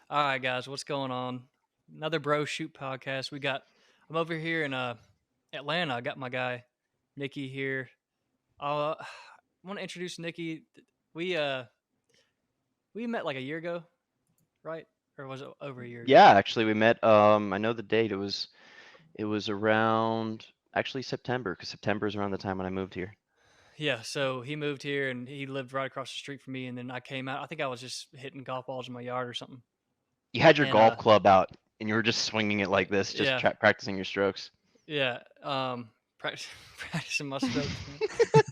All right, guys, what's going on? Another BroShoot Podcast. I'm over here in Atlanta. I got my guy Nikki here. I want to introduce Nikki. We met like a year ago, right? Or was it over a year ago? Yeah, actually, we met. I know the date. It was around actually September, because September is around the time when I moved here. Yeah. So he moved here and he lived right across the street from me. And then I came out. I think I was just hitting golf balls in my yard or something. You had your And golf club out, and you were just swinging it like this, just yeah, practicing your strokes. yeah. Practice, practicing my strokes, man.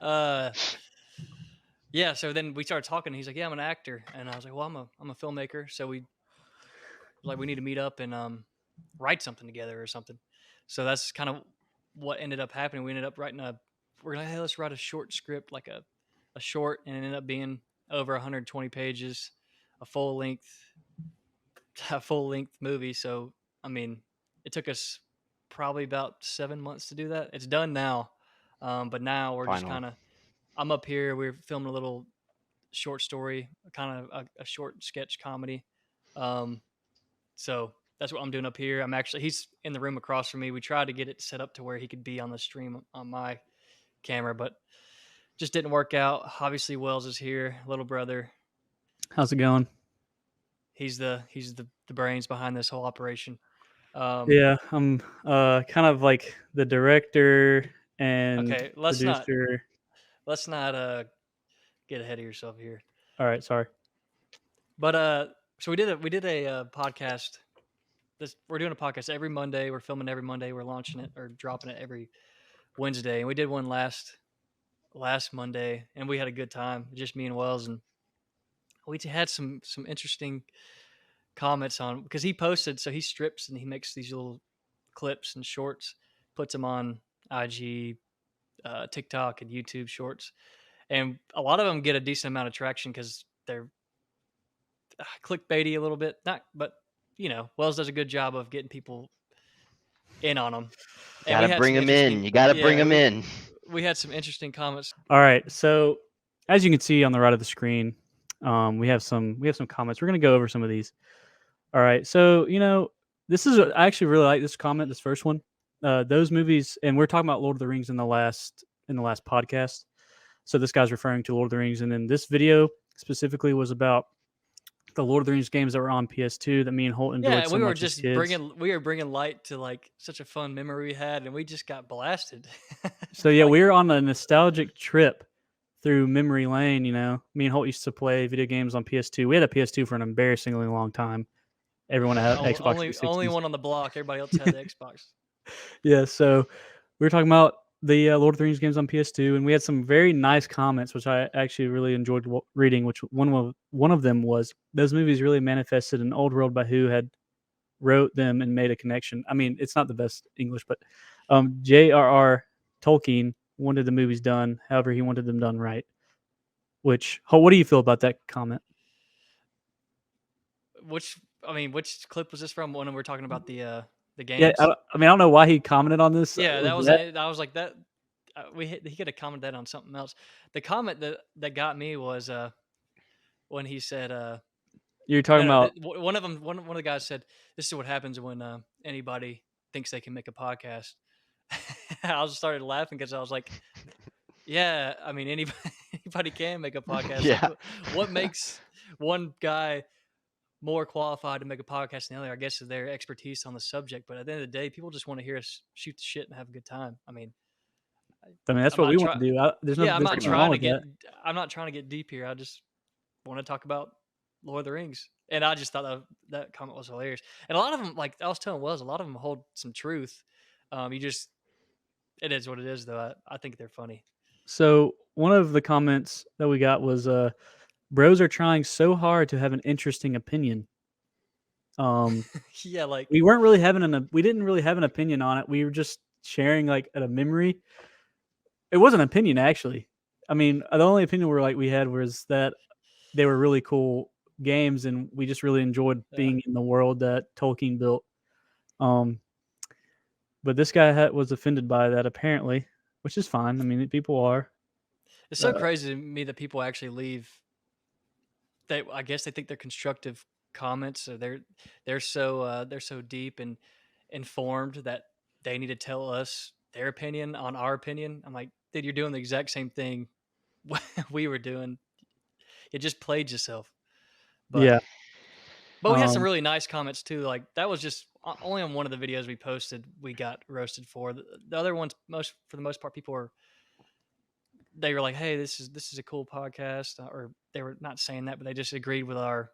Uh, Yeah, so then we started talking. And he's like, "Yeah, I'm an actor," and I was like, "Well, I'm a filmmaker." So we need to meet up and write something together or something. So that's kind of what ended up happening. We ended up writing we're like, "Hey, let's write a short script, like a short," and it ended up being over 120 pages, a full length a full length movie. So I mean, it took us probably about 7 months to do that. It's done now, but now we're just Finally. kind of. I'm up here. We're filming a little short story, kind of a short sketch comedy. Um, so that's what I'm doing up here. He's in the room across from me. We tried to get it set up to where he could be on the stream on my camera, but just didn't work out. Obviously, Wells is here, little brother. How's it going? He's the brains behind this whole operation. Um, Yeah, I'm kind of like the director and okay, producer. let's not get ahead of yourself here. All right, sorry. But so we did a podcast. We're doing a podcast every Monday. We're filming every Monday. We're launching it or dropping it every Wednesday. And we did one last Monday, and we had a good time. Just me and Wells, and we had some interesting comments on because he posted. So he strips and he makes these little clips and shorts, puts them on IG, TikTok, and YouTube Shorts, and a lot of them get a decent amount of traction because they're clickbaity a little bit. Not, but Wells does a good job of getting people in on them. And we Gotta had bring some them in. interesting, You gotta bring yeah, them in. we had some interesting comments. All right, so as you can see on the right of the screen, we have some comments. We're gonna go over some of these. All right, so I actually really like this comment, this first one. Those movies, and we're talking about Lord of the Rings in the last podcast. So this guy's referring to Lord of the Rings, and then this video specifically was about the Lord of the Rings games that were on PS2 that me and Holt enjoyed Yeah, so much as kids. we were bringing light to like such a fun memory we had, and we just got blasted. So yeah, Like, we were on a nostalgic trip through memory lane. Me and Holt used to play video games on PS2. We had a PS2 for an embarrassingly long time. Everyone had Xbox only 360s. one on the block. Everybody else had the Xbox. Yeah, so we were talking about the Lord of the Rings games on PS2, and we had some very nice comments, which I actually really enjoyed reading. Which one of them was, those movies really manifested an old world by who had wrote them and made a connection. I mean, it's not the best English, but J.R.R. Tolkien wanted the movies done, however he wanted them done right. What do you feel about that comment? Which clip was this from? When we were talking about the Yeah, games. I don't know why he commented on this. Yeah, Was that I was like that. He could have commented that on something else. The comment that got me was when he said you're talking no, about? one of the guys said, "This is what happens when anybody thinks they can make a podcast." I just started laughing because I was like, "Yeah, I mean anybody anybody can make a podcast. Like, Yeah. what makes one guy more qualified to make a podcast than the other? I guess is their expertise on the subject. But at the end of the day, people just want to hear us shoot the shit and have a good time. I mean, I mean, that's I'm what not we want to trying. do. There's Yeah, there's nothing wrong with that. I'm not trying to get deep here. I just want to talk about Lord of the Rings. And I just thought that comment was hilarious. And a lot of them, like I was telling Wells, a lot of them hold some truth. It is what it is, though. I think they're funny. So one of the comments that we got was, "Bros are trying so hard to have an interesting opinion." Um, Yeah, like we didn't really have an opinion on it. We were just sharing like a memory. It wasn't an opinion actually. I mean, the only opinion we had was that they were really cool games, and we just really enjoyed yeah. being in the world that Tolkien built. Um, but this guy was offended by that apparently, which is fine. I mean, people are. It's so crazy to me that people actually leave I guess they think they're constructive comments, so they're so deep and informed that they need to tell us their opinion on our opinion. I'm like, dude, you're doing the exact same thing we were doing. You just played yourself. But Yeah. we had some Um, really nice comments too. Like that was just only on one of the videos we posted. We got roasted for the other ones. For the most part, people were they were like, "Hey, this is a cool podcast," or they were not saying that, but they just agreed with our.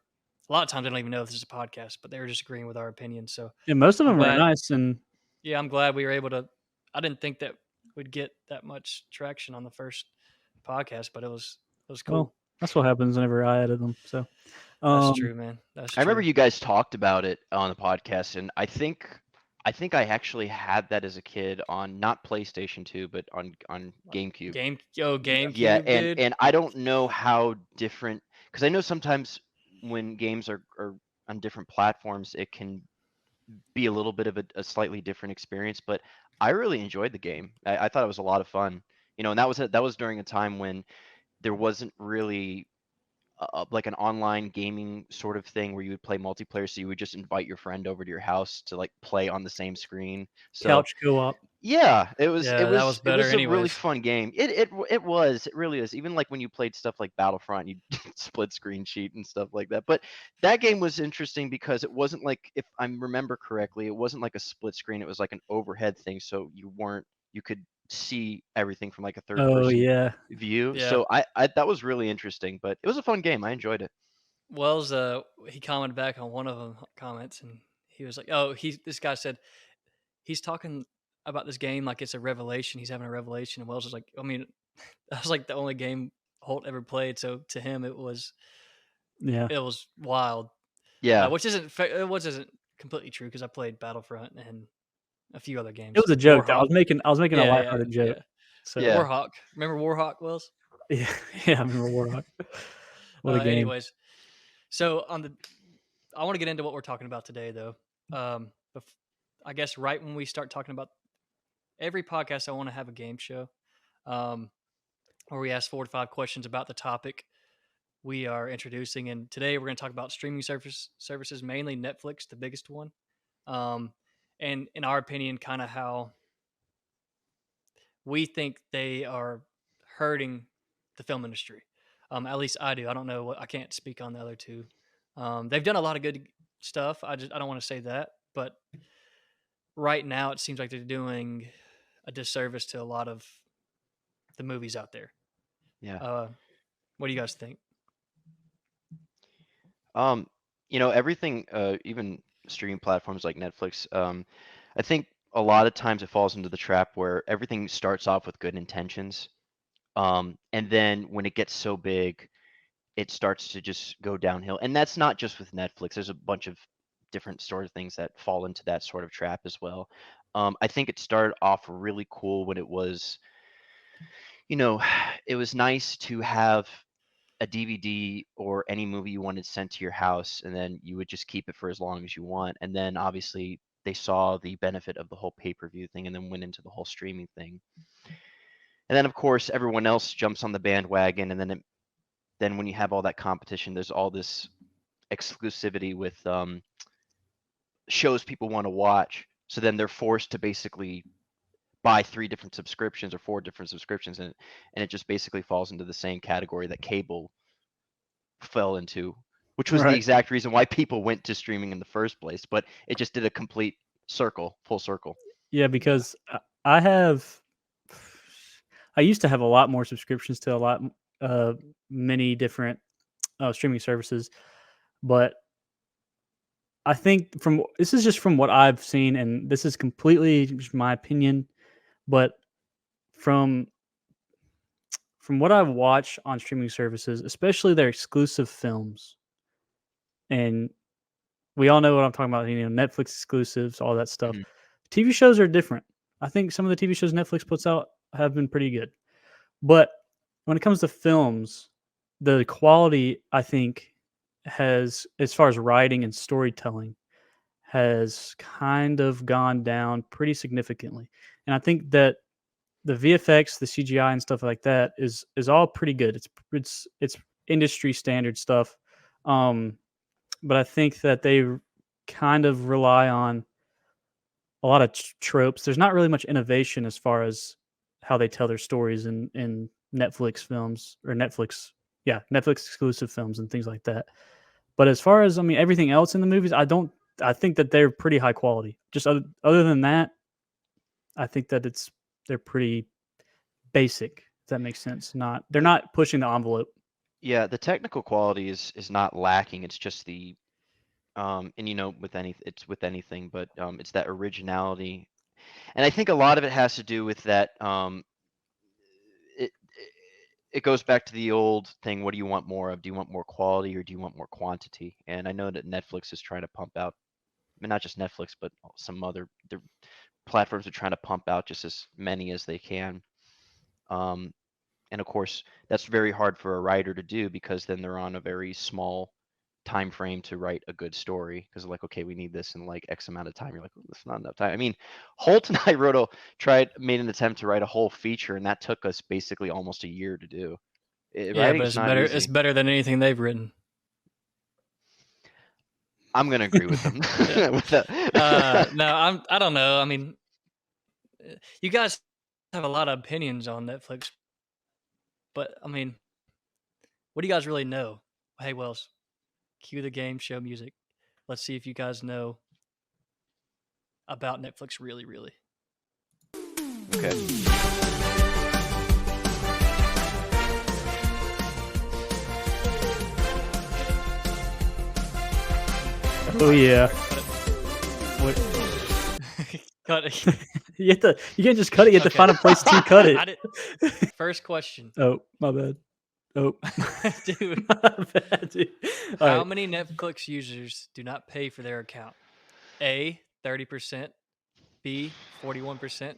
A lot of times, I don't even know if this is a podcast, but they were just agreeing with our opinion. So and most of I'm them are glad. nice, and Yeah, I'm glad we were able to. I didn't think that we'd get that much traction on the first podcast, but it was cool. well, that's what happens whenever I edit them. So, That's um, true, man. That's I remember true. you guys talked about it on the podcast, and I think I actually had that as a kid on not PlayStation 2, but on GameCube. GameCube, Yeah, dude. and I don't know how different, because I know sometimes when games are on different platforms, it can be a little bit of a slightly different experience. But I really enjoyed the game. I thought it was a lot of fun. And that was during a time when there wasn't really like an online gaming sort of thing where you would play multiplayer, so you would just invite your friend over to your house to like play on the same screen. So couch co-op. yeah, it was it Yeah, that was was it better, was a really anyways. fun game. It really is. Even like when you played stuff like Battlefront, you split screen sheet and stuff like that. But that game was interesting because it wasn't like, if I remember correctly, it wasn't like a split screen. It was like an overhead thing, so you could see everything from like a third Oh person yeah, view. Yeah. So I that was really interesting, but it was a fun game. I enjoyed it. Wells, he commented back on one of them comments, and he was like, "Oh, this guy said he's talking about this game like it's a revelation. He's having a revelation." And Wells was like, "I mean, that was like the only game Holt ever played, so to him yeah. it was wild." Yeah. Which isn't completely true because I played Battlefront and a few other games. It was a joke. I Warhawk. was making a Yeah, lighthearted joke. yeah. So Yeah. Warhawk. Remember Warhawk, Wells? yeah, yeah. I remember Warhawk. What a game! Anyways, so I want to get into what we're talking about today, though. I guess right when we start talking about every podcast, I want to have a game show, where we ask 4 to 5 questions about the topic we are introducing. And today we're going to talk about streaming services, mainly Netflix, the biggest one. And in our opinion, kind of how we think they are hurting the film industry. At least I do. I don't know. I can't speak on the other two. They've done a lot of good stuff. I don't want to say that, but right now it seems like they're doing a disservice to a lot of the movies out there. Yeah. What do you guys think? Everything, even streaming platforms like Netflix, I think a lot of times it falls into the trap where everything starts off with good intentions. And then when it gets so big, it starts to just go downhill. And that's not just with Netflix. There's a bunch of different sort of things that fall into that sort of trap as well. I think it started off really cool when it was, it was nice to have a DVD or any movie you wanted sent to your house, and then you would just keep it for as long as you want. And then obviously they saw the benefit of the whole pay-per-view thing and then went into the whole streaming thing. And then of course everyone else jumps on the bandwagon, and then when you have all that competition, there's all this exclusivity with shows people want to watch. So then they're forced to basically buy 3 different subscriptions or 4 different subscriptions, and it just basically falls into the same category that cable fell into, which was the Right. exact reason why people went to streaming in the first place. But it just did a complete full circle. Yeah, because I used to have a lot more subscriptions to many different streaming services, but I think this is just from what I've seen, and this is completely just my opinion, but from what I've watched on streaming services, especially their exclusive films, and we all know what I'm talking about, Netflix exclusives, all that stuff. Mhm. TV shows are different. I think some of the TV shows Netflix puts out have been pretty good. But when it comes to films, the quality, I think, has, as far as writing and storytelling, has kind of gone down pretty significantly. And I think that the VFX, the CGI and stuff like that is all pretty good. It's industry standard stuff. But I think that they kind of rely on a lot of tropes. There's not really much innovation as far as how they tell their stories in Netflix films or Netflix exclusive films and things like that. But as far as everything else in the movies, I think that they're pretty high quality. Just other than that, I think that they're pretty basic. If that makes sense. They're not pushing the envelope. Yeah, the technical quality is not lacking. It's just the and it's with anything, but it's that originality. And I think a lot of it has to do with that it it goes back to the old thing, what do you want more of? Do you want more quality or do you want more quantity? And I know that Netflix is trying to pump out, I mean, not just Netflix, but some other the platforms are trying to pump out just as many as they can. And of course, that's very hard for a writer to do because then they're on a very small time frame to write a good story because they're like, okay, we need this in like X amount of time. You're like, well, that's not enough time. I mean, Holt and I made an attempt to write a whole feature, and that took us basically almost a year to do. Yeah, but Writing's it's not better. easy. It's better than anything they've written. I'm gonna agree with them. With that. No, I don't know. I mean, you guys have a lot of opinions on Netflix, but I mean, what do you guys really know? Hey, Wells, cue the game show music. Let's see if you guys know about Netflix really, really. Okay. Oh yeah. Cut it. You can't just cut it. You have to find a place to cut it. First question. Oh, my bad. Oh, dude. My bad, dude. How many Netflix users do not pay for their account? A, 30%, B, 41%,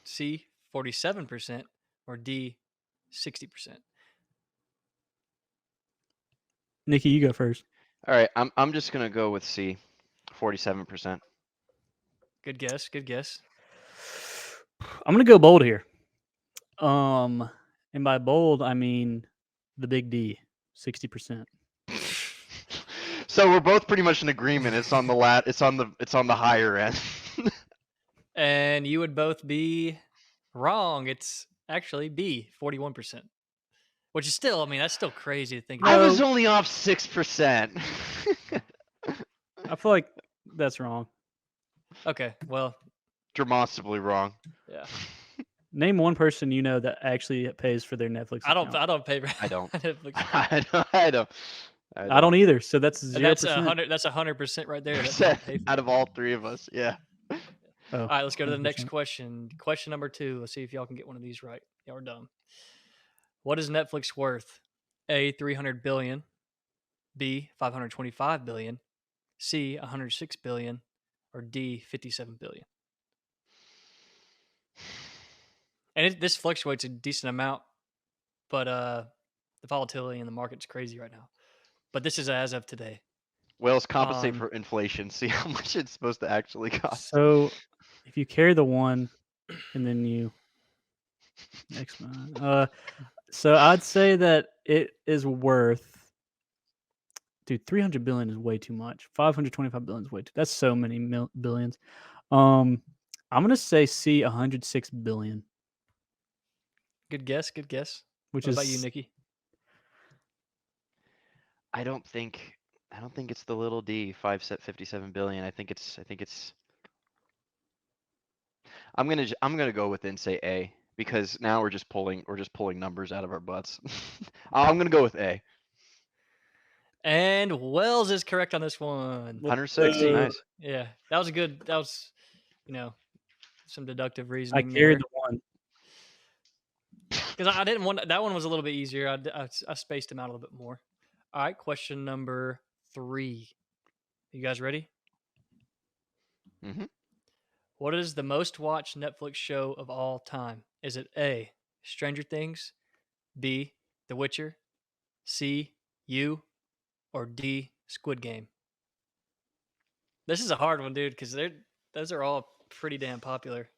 C, 47%, or D, 60%? Nikki, you go first. All right, I'm just gonna go with C, 47%. Good guess. Good guess. I'm gonna go bold here. And by bold, I mean the big D, 60%. So we're both pretty much in agreement. It's on the it's on the higher end. And you would both be wrong. It's actually B, 41%. Which is still, I mean, that's still crazy to think about. I was only off 6%. I feel like that's wrong. Okay, well, Demonstrably wrong. Yeah. Name one person you know that actually pays for their Netflix account. I don't pay for I don't. Netflix. I don't either. So that's 0%. And that's 100. That's 100% right there. Out of all three of us, yeah. Oh, all right, let's go to the 100%. next question. Question number 2. Let's see if y'all can get one of these right. Y'all are dumb. What is Netflix worth? A, 300 billion. B, 525 billion. C, 106 billion. Or D, 57 billion. And this fluctuates a decent amount, but the volatility in the market's crazy right now. But this is as of today. Whales compensate for inflation. See how much it's supposed to actually cost. So if you carry the 1 and then you next one. So I'd say that it is worth, dude, 300 billion is way too much. 525 billion is way too. That's so many billions. I'm gonna say C, 106 billion. Good guess. Good guess. What about you, Nikki? I don't think it's the little D, 57 billion. I think it's I'm gonna go with it and say A, because now we're just pulling numbers out of our butts. I'm gonna go with A. And Wells is correct on this one. 106, nice. Yeah, that was good. That was, some deductive reasoning. I carried the 1. Because I didn't want that one was a little bit easier. I spaced him out a little bit more. All right, question number 3. You guys ready? Mm-hmm. What is the most watched Netflix show of all time? Is it A, Stranger Things, B, The Witcher, C, You, or D, Squid Game? This is a hard one, dude, because those are all pretty damn popular.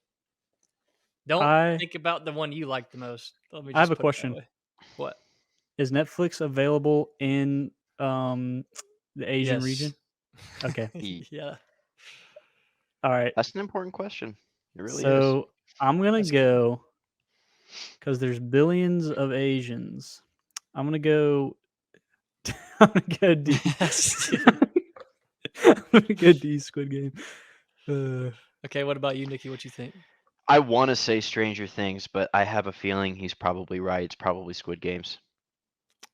Don't think about the one you like the most. Let me just I have a question. What? Is Netflix available in the Asian region? Okay. Yeah. All right. That's an important question. It really is. So I'm gonna That's a good go because there's billions of Asians. I'm gonna go. I'm gonna go D. I'm gonna go D. Squid Game. Okay, what about you, Nikki? What you think? I want to say Stranger Things, but I have a feeling he's probably right. It's probably Squid Games.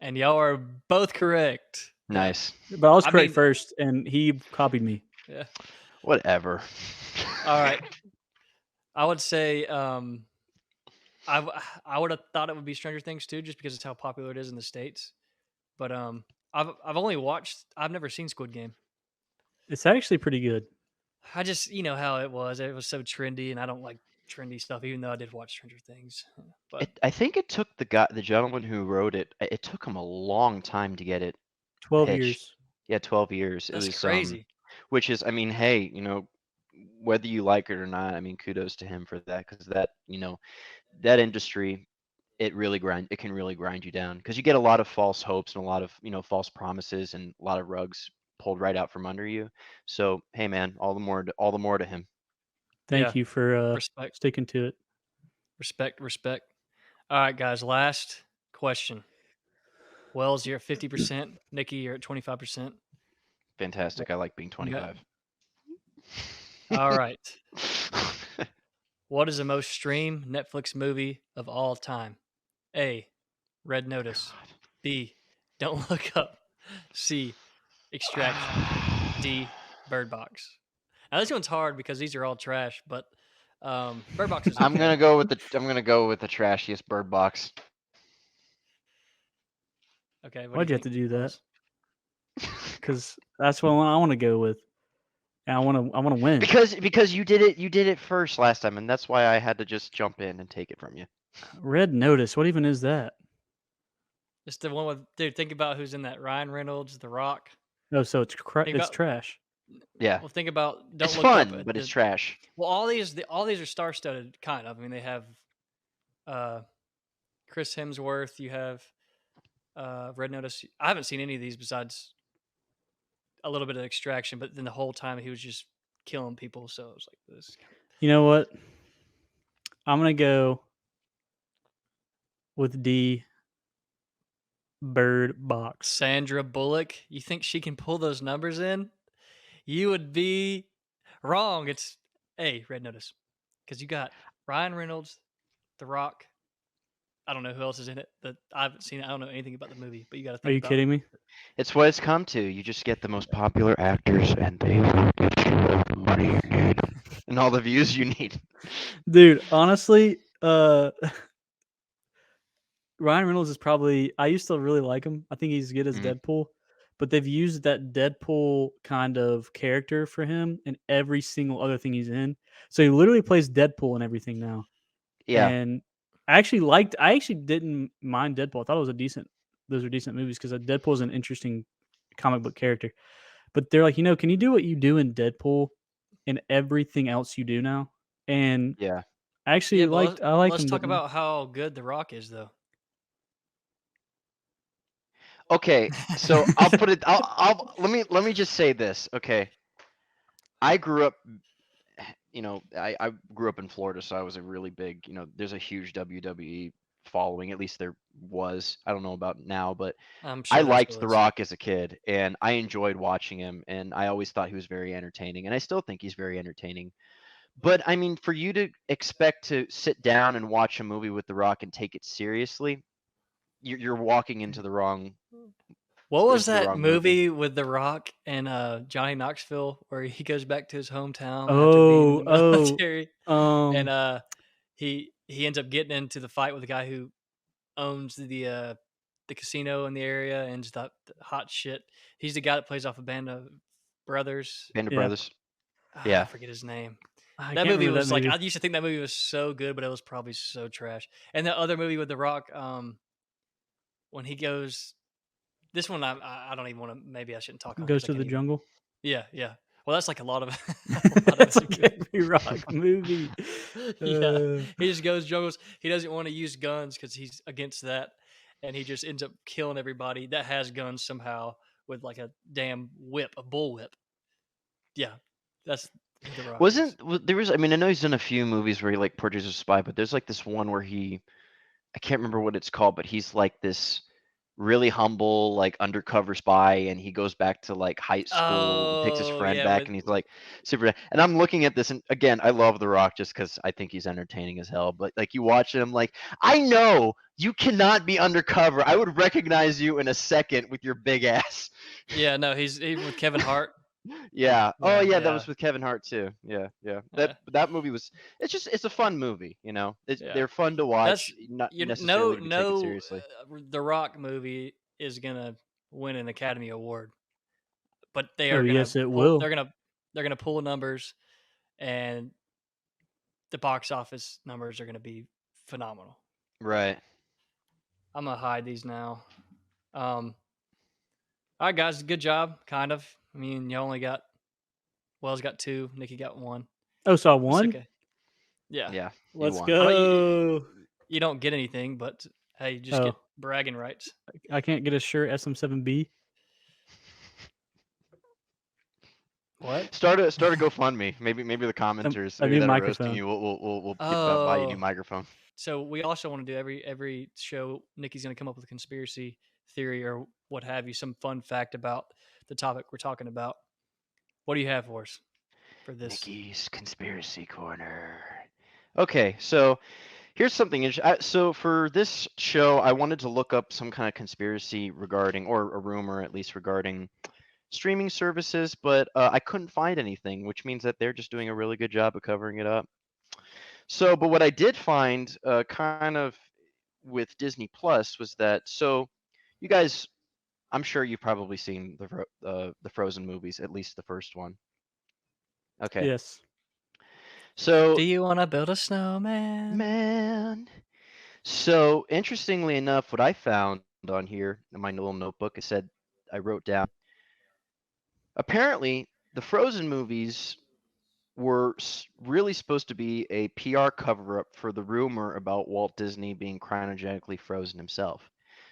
And y'all are both correct. Yeah. Nice. But I was I correct mean- first, and he copied me. Yeah. Whatever. All right. I would say I would have thought it would be Stranger Things too, just because it's how popular it is in the States. But I've only watched. I've never seen Squid Game. It's actually pretty good. I just how it was. It was so trendy, and I don't like trendy stuff. Even though I did watch Stranger Things, but I think it took the gentleman who wrote it. It took him a long time to get it 12 pitched. years. Yeah, 12 years. that's It was crazy. which is, I mean, hey, whether you like it or not, I mean, kudos to him for that, because that industry, it can really grind you down, because you get a lot of false hopes and a lot of false promises and a lot of rugs pulled right out from under you. So hey, man, all the more to him. Thank you for Respect. sticking to it. Respect. All right, guys. Last question. Wells, you're at 50%. Nikki, you're at 25%. Fantastic. I like being 25. All right. What is the most streamed Netflix movie of all time? A. Red Notice. B. Don't Look Up. C. Extraction. D. Bird Box. Now this one's hard because these are all trash, but Bird Box is. I'm gonna go with the trashiest Bird Box. Okay. Why'd you have to do that? Because that's what I want to go with, and I want to win. Because you did it first last time, and that's why I had to just jump in and take it from you. Red Notice. What even is that? It's the one with dude. Think about who's in that. Ryan Reynolds, The Rock. Oh, so it's about- trash. Yeah, Well, think about. Don't it's look fun, up but it's trash. Well, all these are star-studded, kind of. I mean, they have Chris Hemsworth. You have Red Notice. I haven't seen any of these besides a little bit of Extraction, but then the whole time he was just killing people. So it was like this. You know what? I'm gonna go with D. Bird Box. Sandra Bullock. You think she can pull those numbers in? You would be wrong. It's A. Red Notice, because you got Ryan Reynolds, The Rock. I don't know who else is in it. That I haven't seen it. I don't know anything about the movie, but you got to think. Are you about kidding me? It's what it's come to. You just get the most popular actors, and they will get you all the money you need and all the views you need. Dude, honestly, Ryan Reynolds is probably. I used to really like him. I think he's good as Deadpool, but they've used that Deadpool kind of character for him in every single other thing he's in. So he literally plays Deadpool in everything now. Yeah. And I actually didn't mind Deadpool. I thought those were decent movies, because Deadpool is an interesting comic book character. But they're like, can you do what you do in Deadpool and everything else you do now? And Yeah. I actually Yeah, but I like let's him. talk about how good The Rock is, though. Okay, so I'll put it. Let me just say this. Okay, I grew up. I grew up in Florida, so I was a really big. There's a huge WWE following. At least there was. I don't know about now, but I'm sure I there liked still The is. Rock as a kid, and I enjoyed watching him, and I always thought he was very entertaining, and I still think he's very entertaining. But I mean, for you to expect to sit down and watch a movie with The Rock and take it seriously, you're walking into the wrong. What was the that wrong movie with The Rock and Johnny Knoxville where he goes back to his hometown after being in the military, and he ends up getting into the fight with the guy who owns the casino in the area and just the hot shit. He's the guy that plays off a Band of Brothers. Band of Yeah. Brothers. Ah, Yeah. I forget his name. I That can't movie remember was that like movie. I used to think that movie was so good, but it was probably so trash. And the other movie with The Rock, when he goes, this one I don't even want to. Maybe I shouldn't talk on. Goes 'cause I to can't the even- jungle. Yeah. Well, that's like a lot of. That's like every Rock movie. Yeah, he just goes jungles. He doesn't want to use guns because he's against that, and he just ends up killing everybody that has guns somehow with like a damn whip, a bull whip. Yeah, that's The Rock. There was? I mean, I know he's done a few movies where he like portrays a spy, but there's like this one where I can't remember what it's called, but he's like this really humble, like undercover spy, and he goes back to like high school and takes his friend yeah, back, and he's like super. And I'm looking at this, and again, I love The Rock just because I think he's entertaining as hell. But like you watch him, like I know you cannot be undercover. I would recognize you in a second with your big ass. yeah. No, he's even with Kevin Hart. Yeah. Oh yeah, that yeah. was with Kevin Hart too. Yeah. Yeah. That movie was. It's a fun movie. You know, Yeah. they're fun to watch. Not necessarily to be taken seriously. The Rock movie is gonna win an Academy Award, but they Oh, are gonna. yes, it will. They're gonna pull the numbers, and the box office numbers are gonna be phenomenal. Right. I'm gonna hide these now. All right, guys, good job. Kind of. I mean, you only got. Wells got 2. Nikki got 1. Oh, so I It's won? okay. Yeah. Yeah. Let's won. go. You don't get anything, but hey, you just get bragging rights. I can't get a shirt SM7B. What? Start a GoFundMe. Maybe the commenters a maybe new that are microphone. roasting you. We'll buy you a new microphone. So we also want to do every show. Nikki's going to come up with a conspiracy theory or what have you, some fun fact about the topic we're talking about. What do you have for us for this? Nikki's Conspiracy Corner. Okay, so here's something interesting. So for this show, I wanted to look up some kind of conspiracy regarding, or a rumor at least regarding streaming services, but I couldn't find anything, which means that they're just doing a really good job of covering it up. So, but what I did find kind of with Disney Plus was that, so you guys, I'm sure you've probably seen the Frozen movies, at least the first one. Okay. Yes. So, do you want to build a snowman? Man. So, interestingly enough, what I found on here in my little notebook, I wrote down, apparently the Frozen movies were really supposed to be a PR cover-up for the rumor about Walt Disney being cryogenically frozen himself.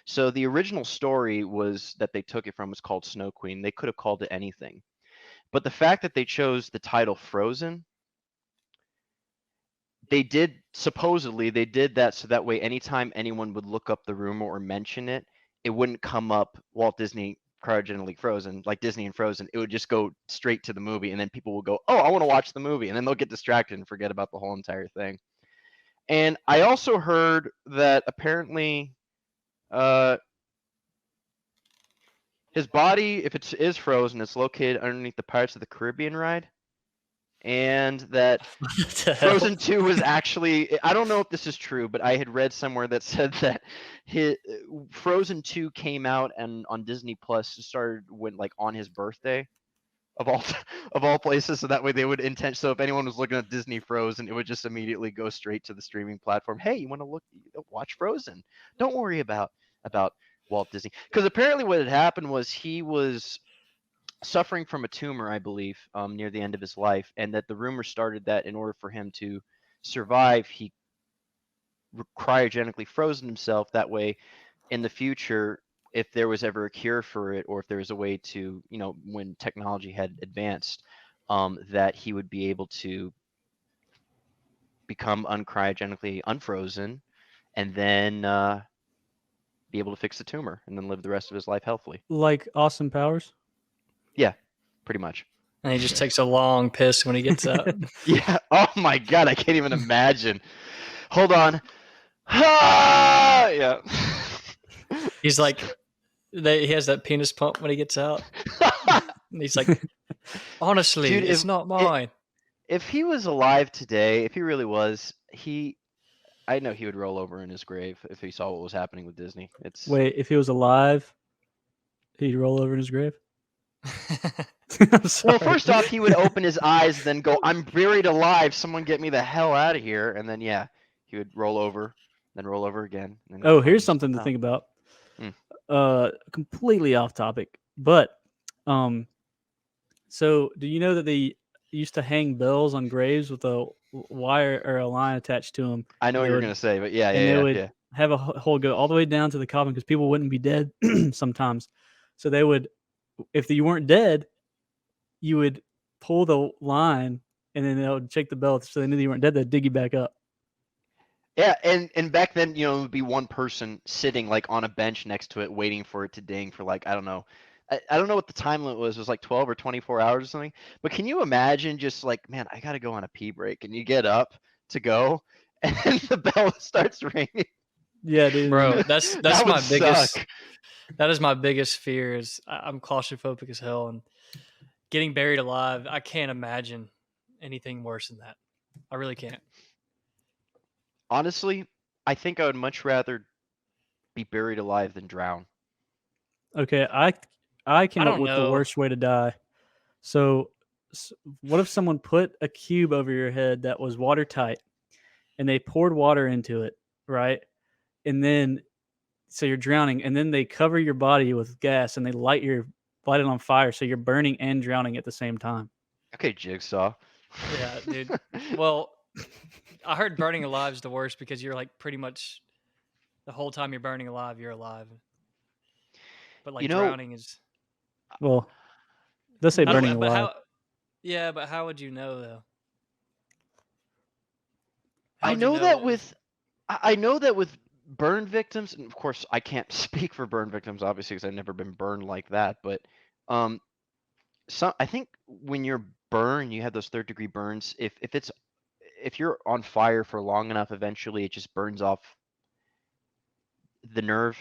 So the original story was that they took it from was called Snow Queen. They could have called it anything. But the fact that they chose the title Frozen, they did that so that way anytime anyone would look up the rumor or mention it, it wouldn't come up Walt Disney cryogenically frozen, like Disney and Frozen. It would just go straight to the movie, and then people will go, oh, I want to watch the movie, and then they'll get distracted and forget about the whole entire thing. And I also heard that apparently his body, if it is frozen, it's located underneath the Pirates of the Caribbean ride. And that Frozen 2 was actually, I don't know if this is true, but I had read somewhere that said that Frozen 2 came out and on Disney Plus went like on his birthday of all places, so that way they would so if anyone was looking at Disney Frozen, it would just immediately go straight to the streaming platform. Hey, you want to watch Frozen? Don't worry about Walt Disney, because apparently what had happened was he was suffering from a tumor, I believe, near the end of his life, and that the rumor started that in order for him to survive, he cryogenically frozen himself. That way, in the future, if there was ever a cure for it, or if there was a way to, when technology had advanced, that he would be able to become uncryogenically unfrozen, and then be able to fix the tumor, and then live the rest of his life healthily. Like Austin Powers? Yeah, pretty much. And he just takes a long piss when he gets up. Yeah. Oh my God, I can't even imagine. Hold on. Yeah. He's like, he has that penis pump when he gets out. And he's like, honestly, Dude, it's not mine. If he was alive today, if he really was, I know he would roll over in his grave if he saw what was happening with Disney. Wait, if he was alive, he'd roll over in his grave? I'm sorry. Well, first off, he would open his eyes, then go, I'm buried alive. Someone get me the hell out of here. And then, yeah, he would roll over, then roll over again. Here's something to think about. Completely off topic. But, so do you know that they used to hang bells on graves with a wire or a line attached to them? I know what you're going to say, but yeah. They would have a hole go all the way down to the coffin because people wouldn't be dead sometimes. So they would if you weren't dead, you would pull the line, and then they would shake the bell so they knew you weren't dead. They'd dig you back up. Yeah, and back then, it would be one person sitting like on a bench next to it, waiting for it to ding for like, I don't know. I don't know what the time limit was. It was like 12 or 24 hours or something. But can you imagine just like, man, I got to go on a pee break, and you get up to go, and the bell starts ringing. Yeah, dude. Bro, that's That my would biggest. suck. That is my biggest fear. Is I'm claustrophobic as hell, and getting buried alive. I can't imagine anything worse than that. I really can't. Honestly, I think I would much rather be buried alive than drown. Okay, I came up don't with the know. worst way to die. So, what if someone put a cube over your head that was watertight, and they poured water into it, right? And then, so you're drowning, and then they cover your body with gas, and they light it on fire, so you're burning and drowning at the same time. Okay, Jigsaw. Yeah, dude. Well, I heard burning alive is the worst because you're like pretty much the whole time you're burning alive, you're alive. But like drowning is. Well, let's say burning But alive. Yeah, but how would you know though? I know that with burn victims, and of course I can't speak for burn victims, obviously, because I've never been burned like that. But I think when you're burned, you have those third-degree burns. If you're on fire for long enough, eventually it just burns off the nerve,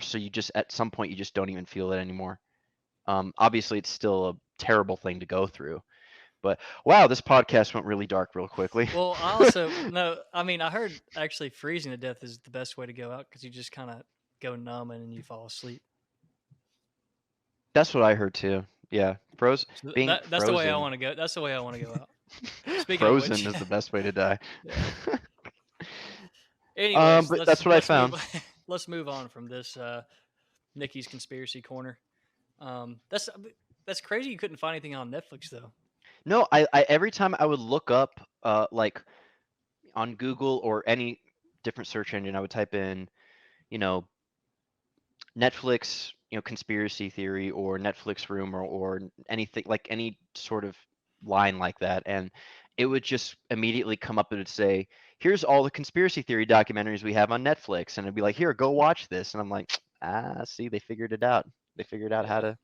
so you just at some point you just don't even feel it anymore. Obviously, it's still a terrible thing to go through. But wow, this podcast went really dark real quickly. Well, I also no. I mean, I heard actually freezing to death is the best way to go out because you just kind of go numb and then you fall asleep. That's what I heard too. Yeah, That's frozen. the way I want to go. That's the way I want to go out. Speaking Frozen of which, is the best way to die. Yeah. Anyways, but that's what I found. Let's move on from this Nikki's conspiracy corner. That's crazy. You couldn't find anything on Netflix though. No, I every time I would look up like on Google or any different search engine, I would type in, Netflix, conspiracy theory or Netflix rumor or anything like any sort of line like that, and it would just immediately come up and it'd say, here's all the conspiracy theory documentaries we have on Netflix, and it'd be like, here, go watch this, and I'm like, see, they figured it out. They figured out how to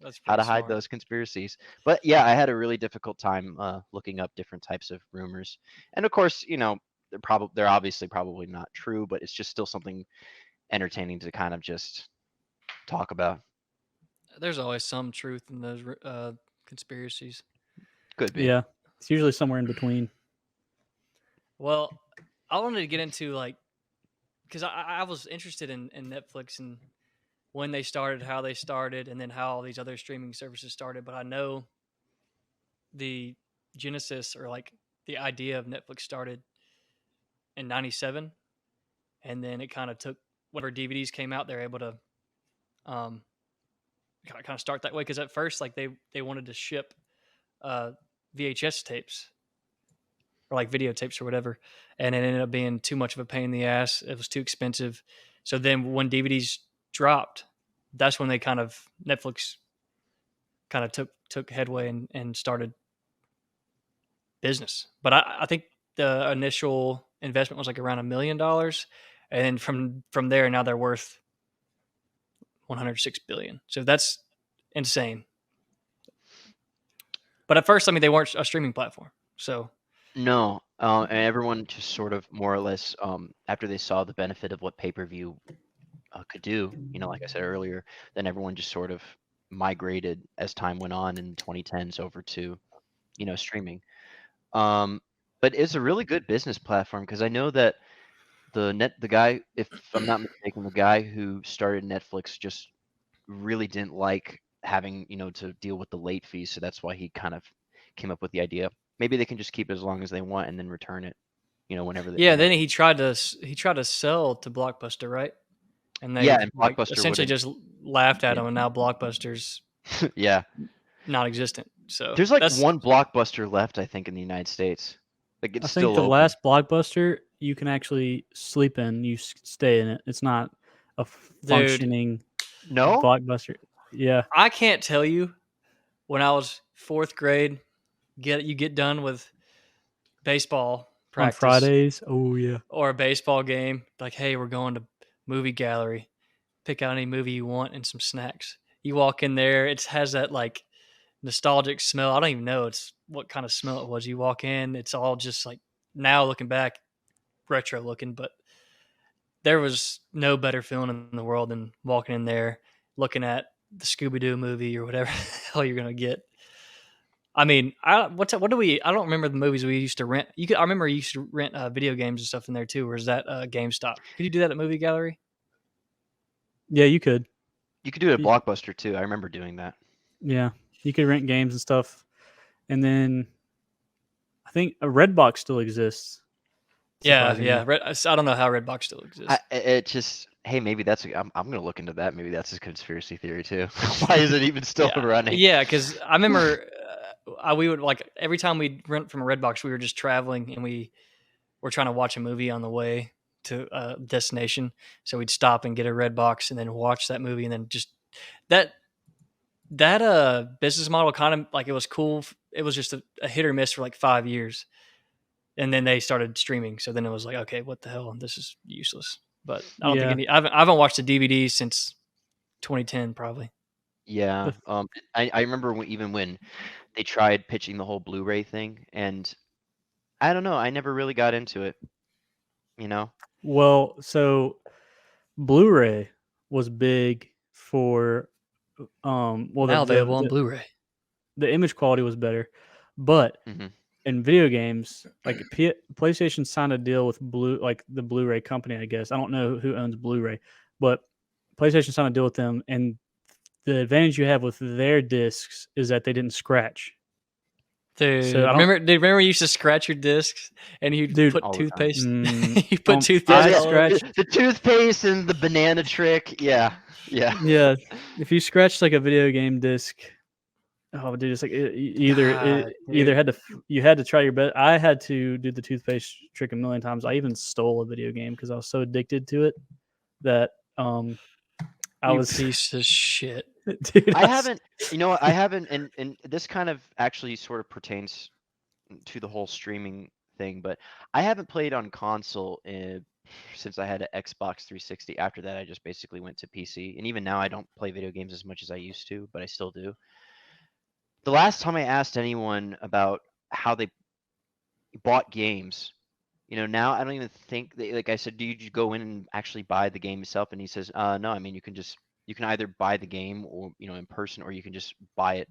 hide those conspiracies. But yeah, I had a really difficult time looking up different types of rumors, and of course, they're obviously probably not true, but it's just still something entertaining to kind of just talk about. There's always some truth in those conspiracies. Could be. Yeah, it's usually somewhere in between. Well, I wanted to get into because I was interested in Netflix and when they started, how they started, and then how all these other streaming services started. But I know the genesis or like the idea of Netflix started in '97, and then it kind of took whenever DVDs came out, they're able to kind of start that way because at first, like they wanted to ship VHS tapes or like videotapes or whatever, and it ended up being too much of a pain in the ass. It was too expensive. So then when DVDs dropped, that's when Netflix kind of took headway and started business. But I think the initial investment was like around $1 million, and then from there now they're worth $106 billion. So that's insane. But at first, I mean, they weren't a streaming platform, so. No, and everyone just sort of more or less, after they saw the benefit of what pay-per-view could do, like I said earlier, then everyone just sort of migrated as time went on in 2010s over to, streaming. But it's a really good business platform because I know that the guy, if I'm not mistaken, the guy who started Netflix just really didn't like having, to deal with the late fees, so that's why he kind of came up with the idea. Maybe they can just keep it as long as they want and then return it, whenever they. Yeah, then he tried to sell to Blockbuster, right? And they and Blockbuster essentially just laughed at him, and now Blockbuster's non-existent. So there's like one Blockbuster left, I think, in the United States. Like it's still the open. last Blockbuster you can actually sleep in. You stay in it. It's not a functioning no Blockbuster. Yeah, I can't tell you when I was 4th grade, you get done with baseball On practice Fridays. Oh yeah. or a baseball game, like, hey, we're going to movie gallery. Pick out any movie you want and some snacks. You walk in there, it has that like nostalgic smell. I don't even know it's what kind of smell it was. You walk in, it's all just like, now looking back, retro looking, but there was no better feeling in the world than walking in there, looking at the Scooby Doo movie or whatever the hell you're gonna get. I mean, I don't remember the movies we used to rent. I remember you used to rent video games and stuff in there too. Or is that GameStop? Could you do that at Movie Gallery? Yeah, you could. You could do it at Y- Blockbuster too. I remember doing that. Yeah, you could rent games and stuff, and then I think a Redbox still exists. Yeah, Surprisingly. yeah. I don't know how Redbox still exists. It just, hey, maybe that's. I'm gonna look into that. Maybe that's a conspiracy theory too. Why is it even still running? Yeah, because I remember we would like every time we'd rent from a Redbox, we were just traveling and we were trying to watch a movie on the way to a destination. So we'd stop and get a Redbox and then watch that movie, and then just that business model kind of like, it was cool. It was just a hit or miss for like 5 years, and then they started streaming. So then it was like, okay, what the hell? This is useless. But I don't think Yeah. I haven't watched a DVD since 2010 probably. Yeah. The- I remember even when they tried pitching the whole Blu-ray thing, and I don't know. I never really got into it. You know. Well, so Blu-ray was big for well Now available on Blu-ray. the image quality was better, but hmm in video games, like PlayStation signed a deal with the Blu-ray company, I guess. I don't know who owns Blu-ray, but PlayStation signed a deal with them, and the advantage you have with their discs is that they didn't scratch. Dude, So I don't, remember you used to scratch your discs and you'd dude. put All the time. toothpaste. You put don't- toothpaste I all over. scratch- The toothpaste and the banana trick. Yeah. Yeah. Yeah, if you scratch like a video game disc, oh dude, it's like God, either dude. you had to try your best. I had to do the toothpaste trick a million times. I even stole a video game because I was so addicted to it that I You was piece of shit. dude. I haven't. You know what? I haven't. And this kind of actually sort of pertains to the whole streaming thing, but I haven't played on console since I had an Xbox 360. After that, I just basically went to PC, and even now, I don't play video games as much as I used to, but I still do. The last time I asked anyone about how they bought games, now I don't even think like I said, do you just go in and actually buy the game itself? And he says, no. I mean, you can either buy the game or in person, or you can just buy it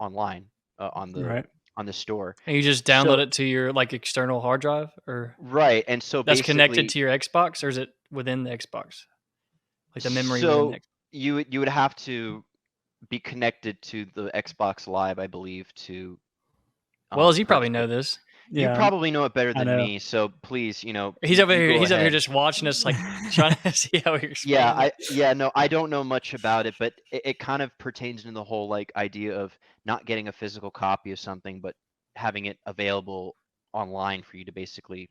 online on the Right. store. And you just download it to your like external hard drive, or Right, and so that's basically connected to your Xbox, or is it within the Xbox? Like the memory within the Xbox? you would have to be connected to the Xbox Live, I believe, to Well, as you probably purchase know it. this. You Yeah, probably know it better I than know. me, so please, He's you over here. go He's over here ahead. just watching us, like trying to see how you're explaining. No, I don't know much about it, but it kind of pertains into the whole like idea of not getting a physical copy of something, but having it available online for you to basically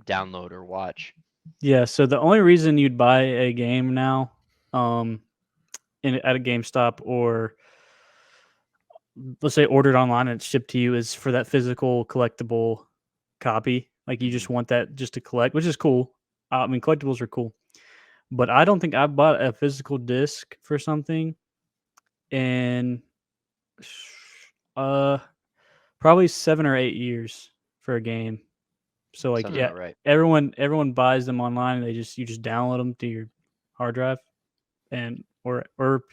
download or watch. Yeah. So the only reason you'd buy a game now, at a GameStop, or let's say ordered online and it's shipped to you, is for that physical collectible copy. Like you just want that just to collect, which is cool. I mean, collectibles are cool, but I don't think I've bought a physical disc for something in uh probably 7 or 8 years for a game. So like Sounds yeah, about right. everyone buys them online. And you just download them to your hard drive and or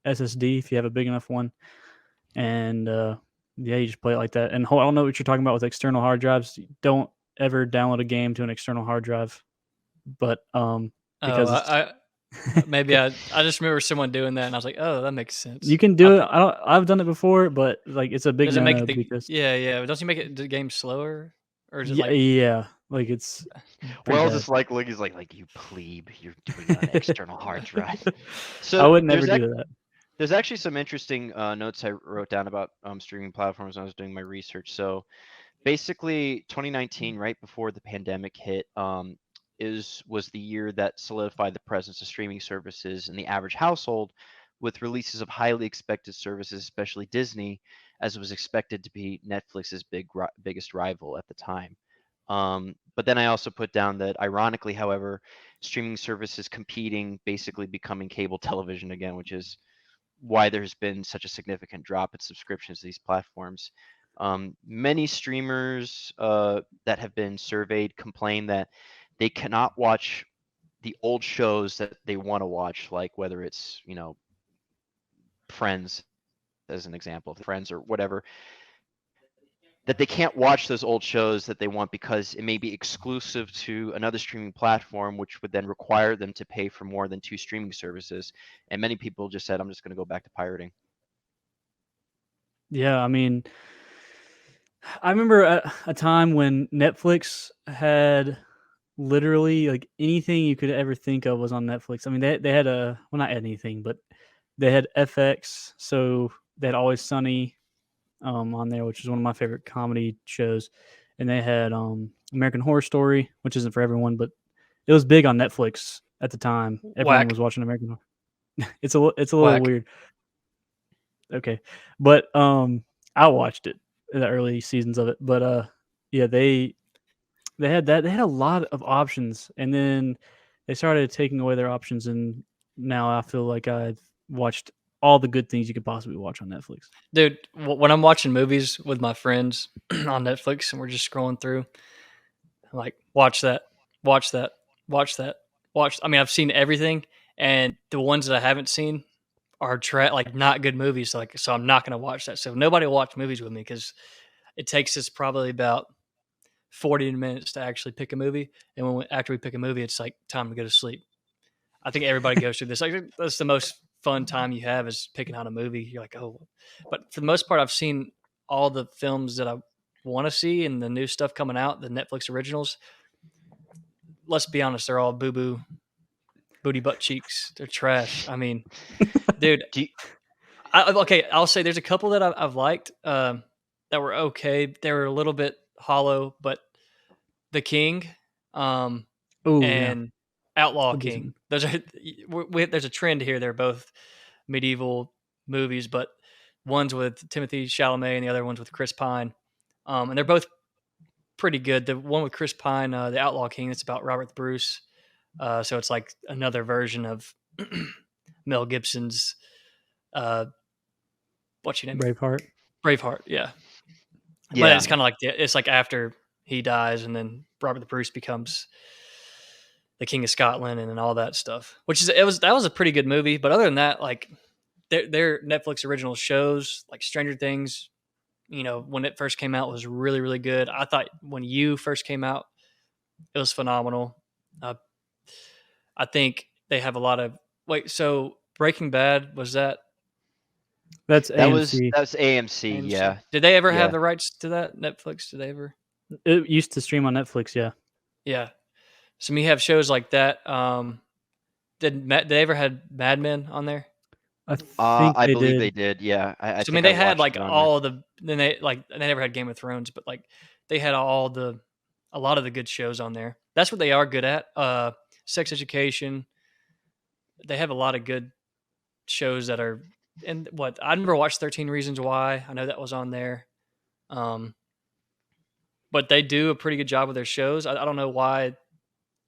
SSD if you have a big enough one, and yeah, you just play it like that. And I don't know what you're talking about with external hard drives. Don't ever download a game to an external hard drive, but because maybe I just remember someone doing that, and I was like, oh, that makes sense. you can do it. I've done it before, but like it's a big Does it no-no make because yeah? Don't you make it the game slower, or is it yeah, like it's pretty Well, bad. just like Look, he's like you plebe, you're doing it on an external hard drive. So I would never do that. There's actually some interesting notes I wrote down about streaming platforms when I was doing my research. So basically, 2019, right before the pandemic hit, was the year that solidified the presence of streaming services in the average household, with releases of highly expected services, especially Disney, as it was expected to be Netflix's biggest rival at the time. But then I also put down that, ironically, however, streaming services competing, basically becoming cable television again, which is why there's been such a significant drop in subscriptions to these platforms. Many streamers that have been surveyed complain that they cannot watch the old shows that they want to watch, like whether it's, Friends as an example, Friends or whatever, that they can't watch those old shows that they want because it may be exclusive to another streaming platform, which would then require them to pay for more than 2 streaming services. And many people just said, I'm just going to go back to pirating. Yeah, I mean, I remember a time when Netflix had literally like anything you could ever think of was on Netflix. I mean, they had well, not anything, but they had FX, so they had Always Sunny on there, which is one of my favorite comedy shows, and they had American Horror Story, which isn't for everyone, but it was big on Netflix at the time. Everyone Whack. was watching American Horror. It's a little Whack. weird. Okay, but I watched it in the early seasons of it, but yeah, they had that. They had a lot of options, and then they started taking away their options, and now I feel like I've watched all the good things you could possibly watch on Netflix. Dude, when I'm watching movies with my friends on Netflix and we're just scrolling through, I'm like, watch that, watch that, watch that, watch. I mean, I've seen everything, and the ones that I haven't seen are like not good movies. Like, so I'm not going to watch that. So nobody will watch movies with me because it takes us probably about 40 minutes to actually pick a movie, and after we pick a movie, it's like time to go to sleep. I think everybody goes through this. Like, that's the most fun time you have is picking out a movie. You're like, oh, but for the most part, I've seen all the films that I want to see and the new stuff coming out, the Netflix originals. Let's be honest, they're all booty butt cheeks. They're trash. I mean, dude, okay, I'll say there's a couple that I've liked that were okay. They were a little bit hollow, but The King Oh yeah, and Outlaw a King. decent. Those are there's a trend here. They're both medieval movies, but one's with Timothy Chalamet and the other one's with Chris Pine, and they're both pretty good. The one with Chris Pine, The Outlaw King, it's about Robert the Bruce, so it's like another version of Mel Gibson's what's your name? Braveheart. Braveheart, yeah. But Yeah. it's kind of like it's like after he dies, and then Robert the Bruce becomes the King of Scotland, and then all that stuff. That was a pretty good movie. But other than that, like their Netflix original shows, like Stranger Things, when it first came out was really, really good. I thought when You first came out, it was phenomenal. I think they have a lot of so Breaking Bad, was that That's That was AMC. AMC, AMC? yeah. Did they ever Yeah. have the rights to that? Netflix? Did they ever? It used to stream on Netflix. Yeah. Yeah. So we have shows like that. Did they ever had Mad Men on there? I think I they believe did. they did. Yeah, I So I think mean, they had watched like it on there. all the. Then they never had Game of Thrones, but like they had a lot of the good shows on there. That's what they are good at. Sex Education. They have a lot of good shows that are. And what I never watched 13 Reasons Why. I know that was on there. But they do a pretty good job with their shows. I don't know why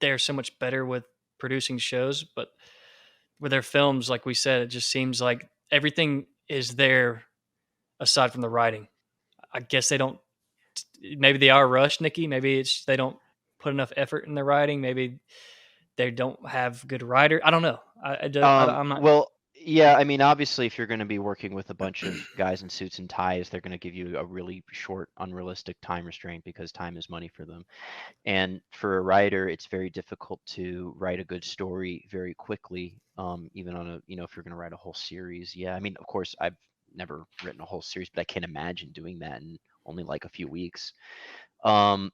they're so much better with producing shows, but with their films, like we said, it just seems like everything is there aside from the writing. I guess they don't. Maybe they are rushed, Nikki. Maybe they don't put enough effort in their writing. Maybe they don't have good writer. I don't know. I'm not. Well, yeah, I mean, obviously, if you're going to be working with a bunch of guys in suits and ties, they're going to give you a really short, unrealistic time restraint because time is money for them. And for a writer, it's very difficult to write a good story very quickly, even on if you're going to write a whole series. Yeah, I mean, of course, I've never written a whole series, but I can't imagine doing that in only like a few weeks. I'll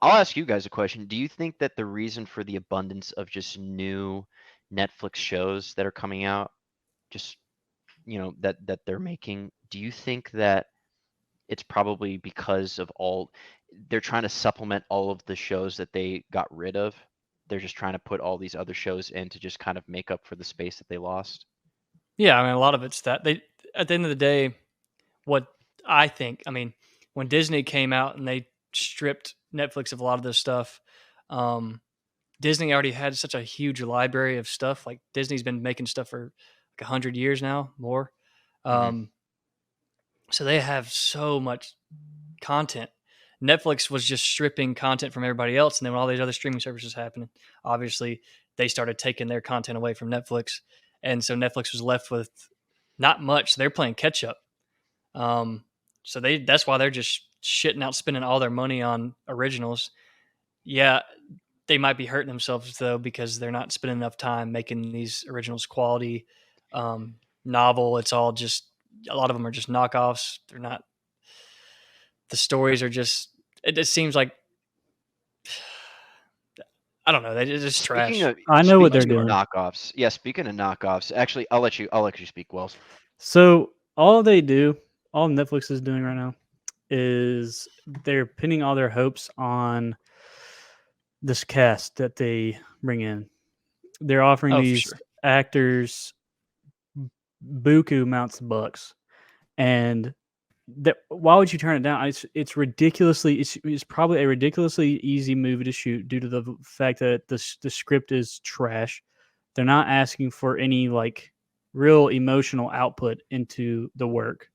ask you guys a question. Do you think that the reason for the abundance of just new Netflix shows that are coming out, just that they're making, do you think that it's probably because of they're trying to supplement all of the shows that they got rid of? They're just trying to put all these other shows in to just kind of make up for the space that they lost? Yeah, I mean, a lot of it's that they. At the end of the day, what I think. I mean, when Disney came out and they stripped Netflix of a lot of this stuff, um, Disney already had such a huge library of stuff. Like Disney's been making stuff for like 100 years now, more. Hmm. Um, so they have so much content. Netflix was just stripping content from everybody else, and then when all these other streaming services happening, obviously they started taking their content away from Netflix, and so Netflix was left with not much. They're playing catch up. Um, so that's why they're just shitting out, spending all their money on originals. Yeah, they might be hurting themselves though because they're not spending enough time making these originals quality, novel. It's all just a lot of them are just knockoffs. They're not. The stories are just. It just seems like I don't know. It's just Speaking trash. of I know what they're speaking of doing. knockoffs, yeah. Speaking of knockoffs, actually, I'll let you speak, Wells. So all Netflix is doing right now is they're pinning all their hopes on this cast that they bring in. They're offering Oh, for these sure. actors buku amounts of bucks, and why would you turn it down? It's ridiculously. It's probably a ridiculously easy movie to shoot due to the fact that the script is trash. They're not asking for any like real emotional output into the work.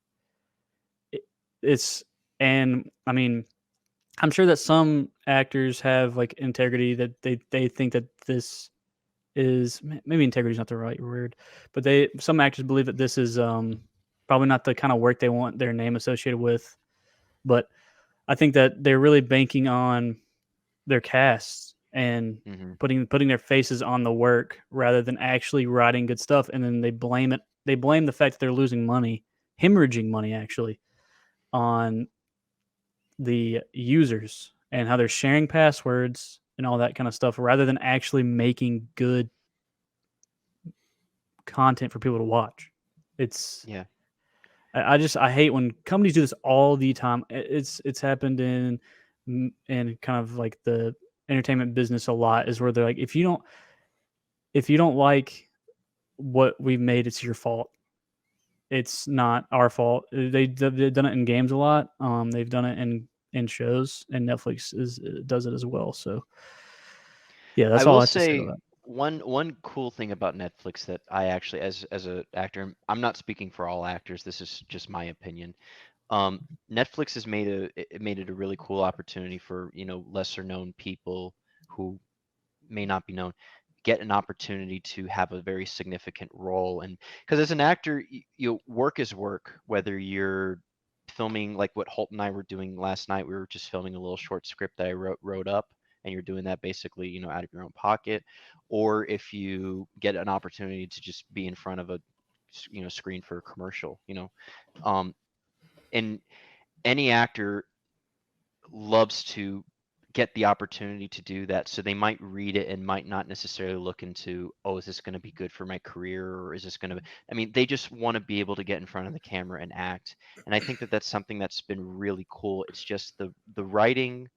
It's and I mean I'm sure that some actors have like integrity that they think that this is maybe integrity is not the right word, but some actors believe that this is probably not the kind of work they want their name associated with. But I think that they're really banking on their casts and Hmm. putting their faces on the work rather than actually writing good stuff, and then they blame it. They blame the fact that they're losing money, hemorrhaging money actually, on the users and how they're sharing passwords and all that kind of stuff rather than actually making good content for people to watch. It's Yeah. I hate when companies do this all the time. It's happened in kind of like the entertainment business a lot is where they're like if you don't like what we've made, it's your fault. It's not our fault. They've done it in games a lot. They've done it in shows, and Netflix does it as well. So yeah, I that's all will I have to say about say that. one cool thing about Netflix that I actually, as a actor, I'm not speaking for all actors. This is just my opinion. Um, Netflix has made it a really cool opportunity for lesser known people who may not be known get an opportunity to have a very significant role. And because as an actor, work is work, whether you're filming like what Holt and I were doing last night. We were just filming a little short script that I wrote up, and you're doing that basically out of your own pocket, or if you get an opportunity to just be in front of a screen for a commercial. um and any actor loves to get the opportunity to do that. So they might read it and might not necessarily look into, oh, is this going to be good for my career, or is this going to I mean, they just want to be able to get in front of the camera and act. And I think that that's something that's been really cool. It's just the writing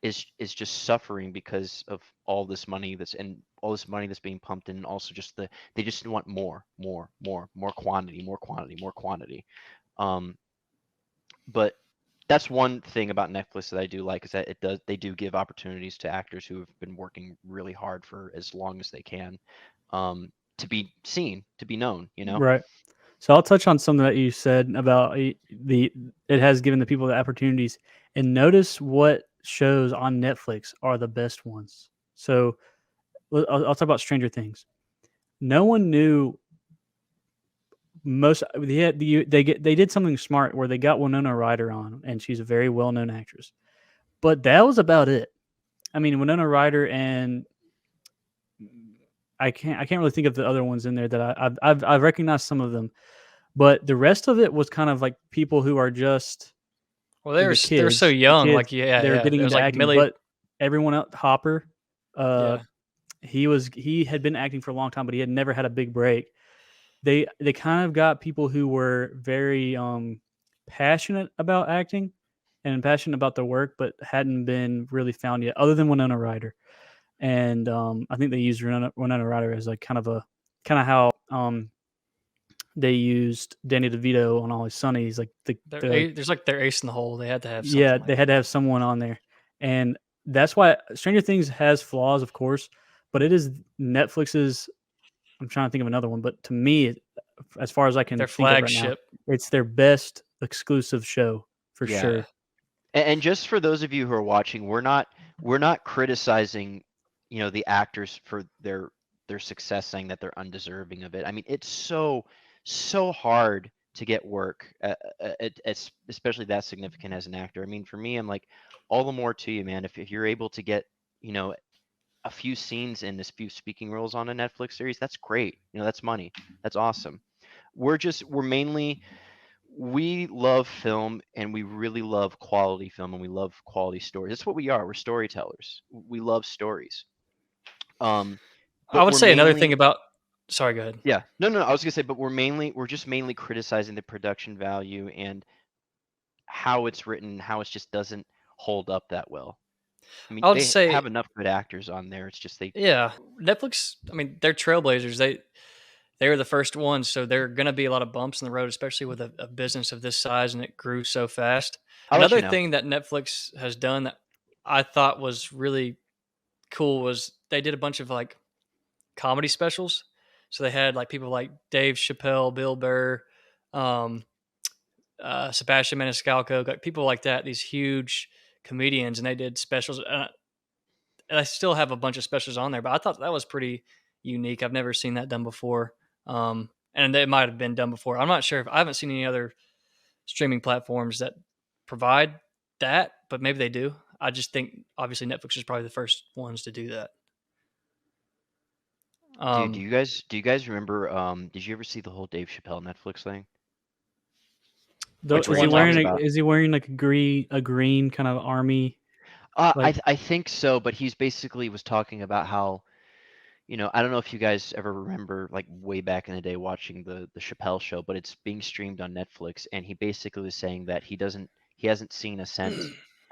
is just suffering because of all this money that's being pumped in, and also just they just want more quantity, more quantity. Um, but that's one thing about Netflix that I do like, is that they do give opportunities to actors who have been working really hard for as long as they can, to be seen, to be known. Right. So I'll touch on something that you said about the it has given the people the opportunities, and notice what shows on Netflix are the best ones. So I'll talk about Stranger Things. No one knew they did something smart where they got Winona Ryder on, and she's a very well known actress. But that was about it. I mean, Winona Ryder and I can't really think of the other ones in there that I've recognized some of them, but the rest of it was kind of like people who are just Well, they're so the young. kids Like yeah, they're yeah. getting It was into like acting, Millie. but everyone else, Hopper, uh, Yeah. he had been acting for a long time, but he had never had a big break. They kind of got people who were very passionate about acting and passionate about their work, but hadn't been really found yet, other than Winona Ryder. And I think they used Winona Ryder as like kind of how they used Danny DeVito on Always Sunny. He's like There's like their ace in the hole. They had to have something. yeah, like they had to have someone on there, and that's why Stranger Things has flaws, of course, but it is Netflix's. I'm trying to think of another one, but to me, as far as I can their think of right now, flagship. it's their best exclusive show for Yeah. sure. And just for those of you who are watching, we're not criticizing, the actors for their success, saying that they're undeserving of it. I mean, it's so hard to get work, especially that significant as an actor. I mean, for me, I'm like, all the more to you, man. If you're able to get, a few scenes in this few speaking roles on a Netflix series, that's great. That's money. That's awesome. We love film, and we really love quality film, and we love quality stories. That's what we are. We're storytellers. We love stories. I But would we're say another mainly, thing about. Sorry, go ahead. yeah, no, I was gonna say, but we're just mainly criticizing the production value and how it's written, how it just doesn't hold up that well. I mean, I would they say, have enough good actors on there. It's just yeah, Netflix. I mean, they're trailblazers. They were the first ones, so there are going to be a lot of bumps in the road, especially with a business of this size and it grew so fast. I'll let you Another know. thing that Netflix has done that I thought was really cool was they did a bunch of like comedy specials. So they had like people like Dave Chappelle, Bill Burr, um, Sebastian Maniscalco, got people like that, these huge comedians, and they did specials. And I still have a bunch of specials on there, but I thought that was pretty unique. I've never seen that done before. And it might have been done before. I'm not sure if I haven't seen any other streaming platforms that provide that, but maybe they do. I just think obviously Netflix is probably the first ones to do that. Dude, do you guys remember? Did you ever see the whole Dave Chappelle Netflix thing? Which Is he one? wearing About- is he wearing like a green kind of army? Like I think so, but he's basically was talking about how, I don't know if you guys ever remember, like way back in the day, watching the Chappelle show, but it's being streamed on Netflix, and he basically was saying that he hasn't seen a cent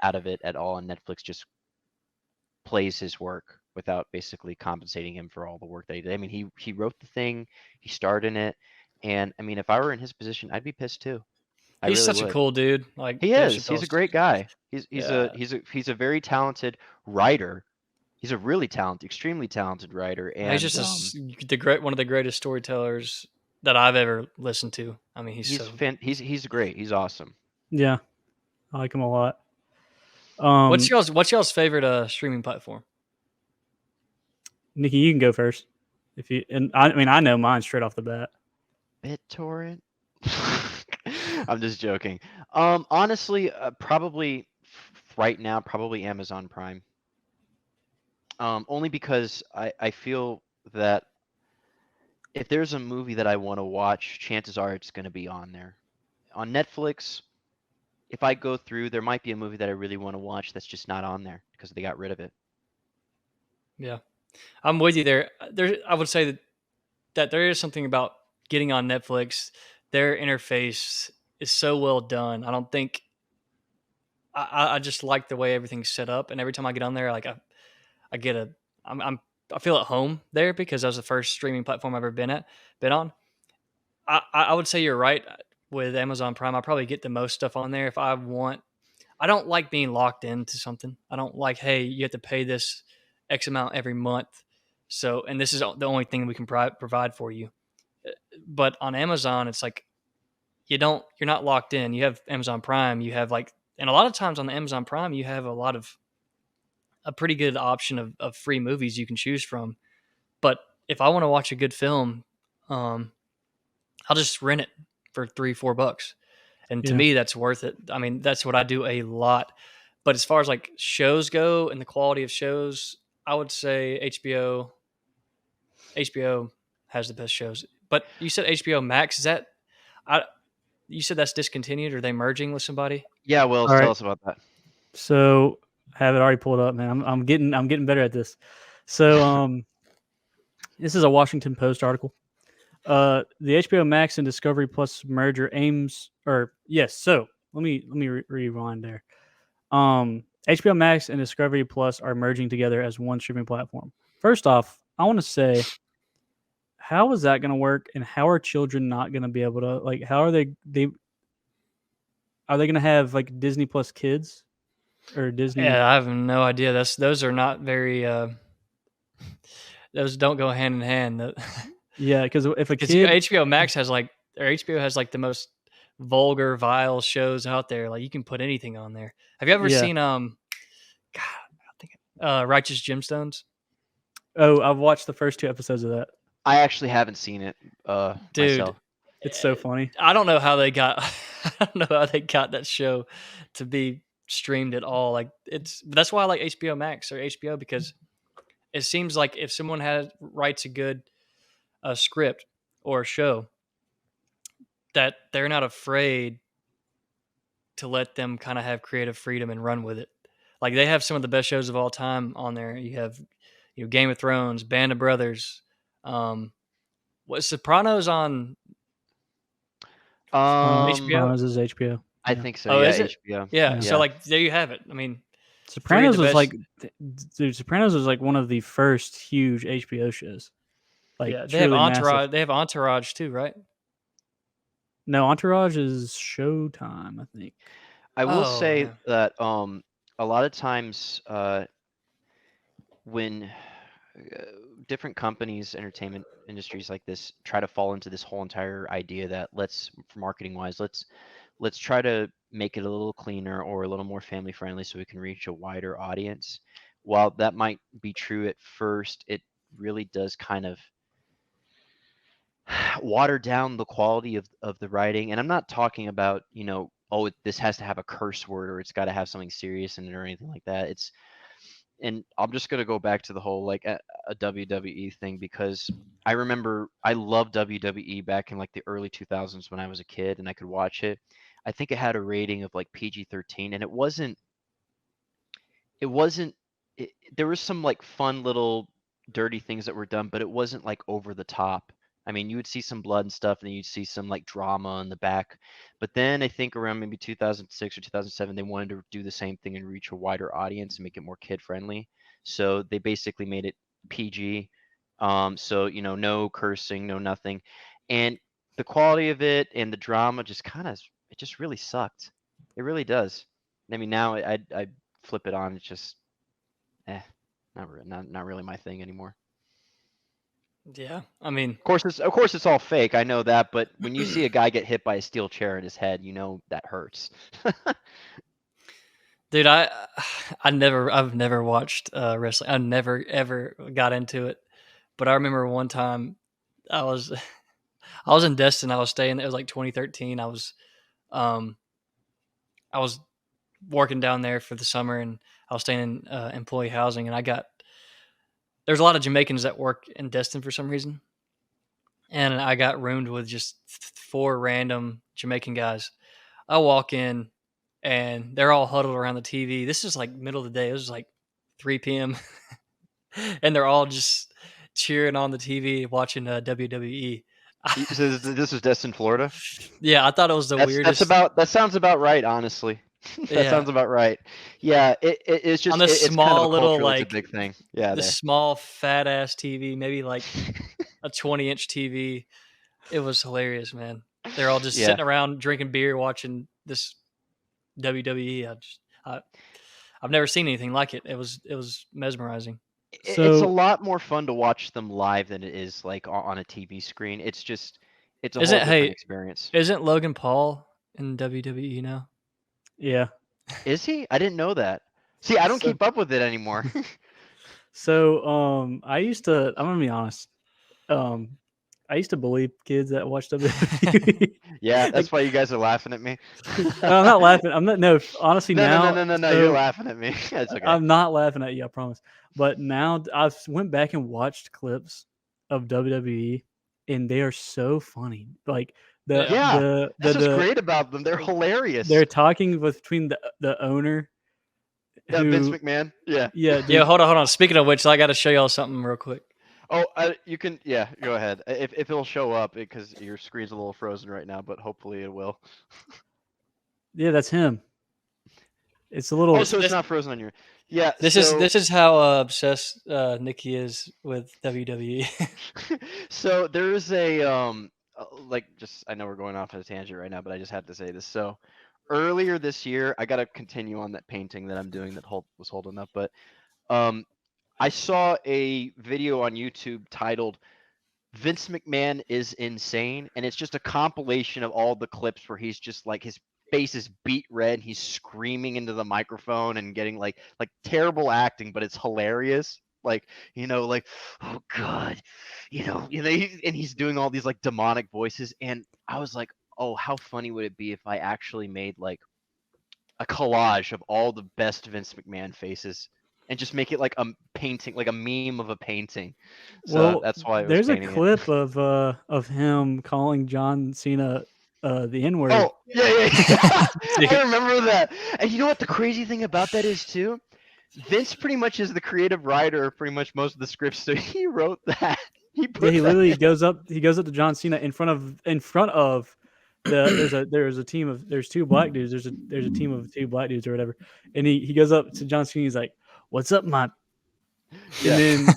out of it at all, and Netflix just plays his work without basically compensating him for all the work that he did. I mean, he wrote the thing, he starred in it, and I mean, if I were in his position, I'd be pissed too. I He's really such a would. cool dude. Like He Dave is. He's a Chappelle's. great guy. He's Yeah. a very talented writer. He's a really talented, extremely talented writer, He's and just one of the greatest storytellers that I've ever listened to. I mean, he's great. He's awesome. yeah, I like him a lot. What's y'all's favorite streaming platform? Nikki, you can go first. I mean, I know mine straight off the bat. BitTorrent. I'm just joking. Honestly, probably right now, probably Amazon Prime. Only because I feel that if there's a movie that I want to watch, chances are it's going to be on there. On Netflix, if I go through, there might be a movie that I really want to watch that's just not on there because they got rid of it. Yeah, I'm with you there. I would say that there is something about getting on Netflix. Their interface is so well done. I don't think I just like the way everything's set up, and every time I get on there, like I get I feel at home there because that was the first streaming platform I've ever been on. I would say you're right with Amazon Prime. I probably get the most stuff on there if I want. I don't like being locked into something. I don't like, hey, you have to pay this X amount every month. So, and this is the only thing we can provide for you. But on Amazon, it's like you're not locked in. You have Amazon Prime. You have like, and a lot of times on the Amazon Prime, you have a pretty good option of free movies you can choose from. But if I want to watch a good film, I'll just rent it for $3-4. And to me, that's worth it. I mean, that's what I do a lot. But as far as like shows go and the quality of shows, I would say HBO has the best shows. But you said HBO Max. You said that's discontinued? Or are they merging with somebody? Yeah, Will, tell us about that. So I have it already pulled up, man. I'm getting better at this. So this is a Washington Post article. The HBO Max and Discovery Plus merger aims, or yes. So let me rewind there. HBO Max and Discovery Plus are merging together as one streaming platform. First off, I want to say how is that going to work, and how are children not going to be able to like? How are they going to have like Disney Plus Kids or Disney? Yeah, I have no idea. Those are not very. Those don't go hand in hand. Yeah, because if a Because kid, HBO Max has like, or HBO has like the most vulgar, vile shows out there. Like you can put anything on there. Have you ever Yeah. seen God, I think Righteous Gemstones? oh, I've watched the first 2 episodes of that. I actually haven't seen it Dude, myself. It's so funny. I don't know how they got. I don't know how they got that show to be streamed at all. Like that's why I like HBO Max or HBO, because it seems like if someone writes a good script or a show, that they're not afraid to let them kind of have creative freedom and run with it. Like they have some of the best shows of all time on there. You have, Game of Thrones, Band of Brothers. What Sopranos on HBO? Sopranos is HBO. I Yeah. think so. Oh, Yeah, is it? HBO. Yeah. Yeah. So like there you have it. I mean, three of Sopranos the was best. like, dude, Sopranos was like one of the first huge HBO shows. Like, Yeah, they have truly Entourage. massive. They have Entourage too, right? No, Entourage is Showtime, I think. I will Oh, say yeah. that a lot of times when different companies, entertainment industries like this try to fall into this whole entire idea that for marketing wise, let's try to make it a little cleaner or a little more family friendly so we can reach a wider audience. While that might be true at first, it really does kind of water down the quality of the writing. And I'm not talking about, this has to have a curse word or it's got to have something serious in it or anything like that. And I'm just going to go back to the whole like a WWE thing, because I remember I loved WWE back in like the early 2000s when I was a kid and I could watch it. I think it had a rating of like PG-13, and there was some like fun little dirty things that were done, but it wasn't like over the top. I mean, you would see some blood and stuff, and then you'd see some like drama in the back. But then I think around maybe 2006 or 2007, they wanted to do the same thing and reach a wider audience and make it more kid friendly. So they basically made it PG. So no cursing, no nothing, and the quality of it and the drama it just really sucked. It really does. I mean, now I flip it on. It's just, not really my thing anymore. Yeah. I mean, Of course, it's all fake. I know that, but when you see a guy get hit by a steel chair in his head, that hurts. dude, I've never watched wrestling. I never ever got into it. But I remember one time I was I was in Destin. I was staying. It was like 2013. Um I was working down there for the summer, and I was staying in employee housing. And there's a lot of Jamaicans that work in Destin for some reason, and I got roomed with just 4 random Jamaican guys. I walk in, and they're all huddled around the TV. This is like middle of the day. It was like 3 p.m. and they're all just cheering on the TV, watching WWE. So this was Destin, Florida. Yeah, I thought it was the weirdest. That sounds about right, honestly. That sounds about right. Yeah, it's just on this it's small kind of a little culturally, it's a like big thing. Yeah, this small fat ass TV, maybe like a 20-inch TV. It was hilarious, man. They're all just sitting around drinking beer, watching this WWE. I've never seen anything like it. It was mesmerizing. It's a lot more fun to watch them live than it is like on a TV screen. It's a whole different experience. Isn't Logan Paul in WWE now? Yeah. Is he? I didn't know that. See, I don't keep up with it anymore. So I'm gonna be honest. I used to believe kids that watch WWE. Yeah, that's why you guys are laughing at me. No, I'm not laughing. I'm not. No, honestly, now. No. You're laughing at me. That's okay. I'm not laughing at you. I promise. But now I've went back and watched clips of WWE, and they are so funny. Like that's what's great about them. They're hilarious. They're talking between the owner. Vince McMahon. Yeah. Yeah. Yeah. Hold on. Speaking of which, I got to show y'all something real quick. Oh, you can. Yeah, go ahead. If it'll show up, because your screen's a little frozen right now, but hopefully it will. Yeah, that's him. It's a little. Oh, so it's This not frozen on your. Yeah. this is how obsessed Nikki is with WWE. So there is a like just I know we're going off on a tangent right now, but I just had to say this. So earlier this year, I got to continue on that painting that I'm doing that was holding up, but um I saw a video on YouTube titled Vince McMahon is insane, and it's just a compilation of all the clips where he's just like his face is beat red, he's screaming into the microphone and getting like terrible acting, but it's hilarious. Like, like, oh god, and he's doing all these like demonic voices, and I was like, oh, how funny would it be if I actually made like a collage of all the best Vince McMahon faces and just make it like a painting, like a meme of a painting. So Well, that's why I was there's a painting it. clip of him calling John Cena the N word. Oh, yeah. Dude. I remember that. And you know what the crazy thing about that is too? Vince pretty much is the creative writer of pretty much most of the scripts, so he wrote that. He put Yeah, he that literally in. goes up to John Cena in front of there's a team of there's two black dudes. There's a team of two black dudes or whatever. And he goes up to John Cena, he's like, "What's up, my?" Yeah. And then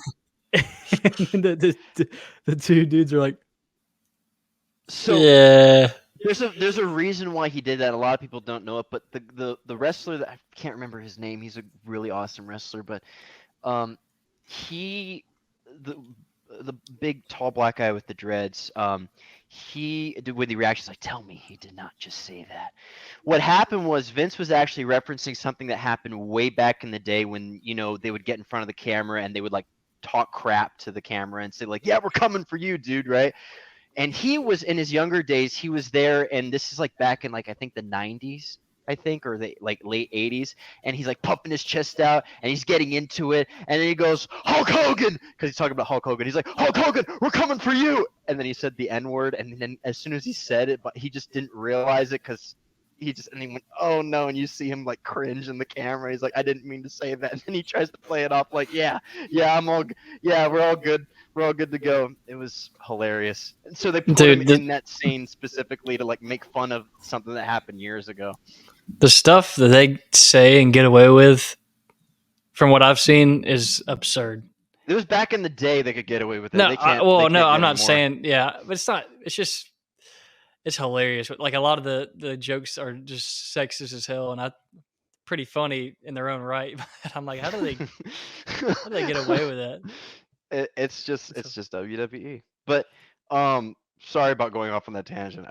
and then the two dudes are like, So Yeah. there's a reason why he did that. A lot of people don't know it, but the wrestler that I can't remember his name, he's a really awesome wrestler, but he the big tall black guy with the dreads, he did with the reactions like, tell me he did not just say that. What happened was Vince was actually referencing something that happened way back in the day when, they would get in front of the camera and they would like talk crap to the camera and say like, yeah, we're coming for you, dude, right? And he was in his younger days, he was there, and this is like back in like I think the 90s, I think, or the like late 80s, and he's like pumping his chest out and he's getting into it, and then he goes, Hulk Hogan, because he's talking about Hulk Hogan. He's like, Hulk Hogan, we're coming for you, and then he said the N-word, and then as soon as he said it, but he just didn't realize it because and he went, oh no, and you see him like cringe in the camera. He's like, I didn't mean to say that, and then he tries to play it off like, yeah, we're all good. We're all good to go. It was hilarious. And so they put him in that scene specifically to like make fun of something that happened years ago. The stuff that they say and get away with, from what I've seen, is absurd. It was back in the day they could get away with it. No, They can't. I'm not anymore. saying, yeah, but it's not. It's just, it's hilarious. Like a lot of the jokes are just sexist as hell, and pretty funny in their own right. But I'm like, how do they get away with that? It's just WWE. But sorry about going off on that tangent.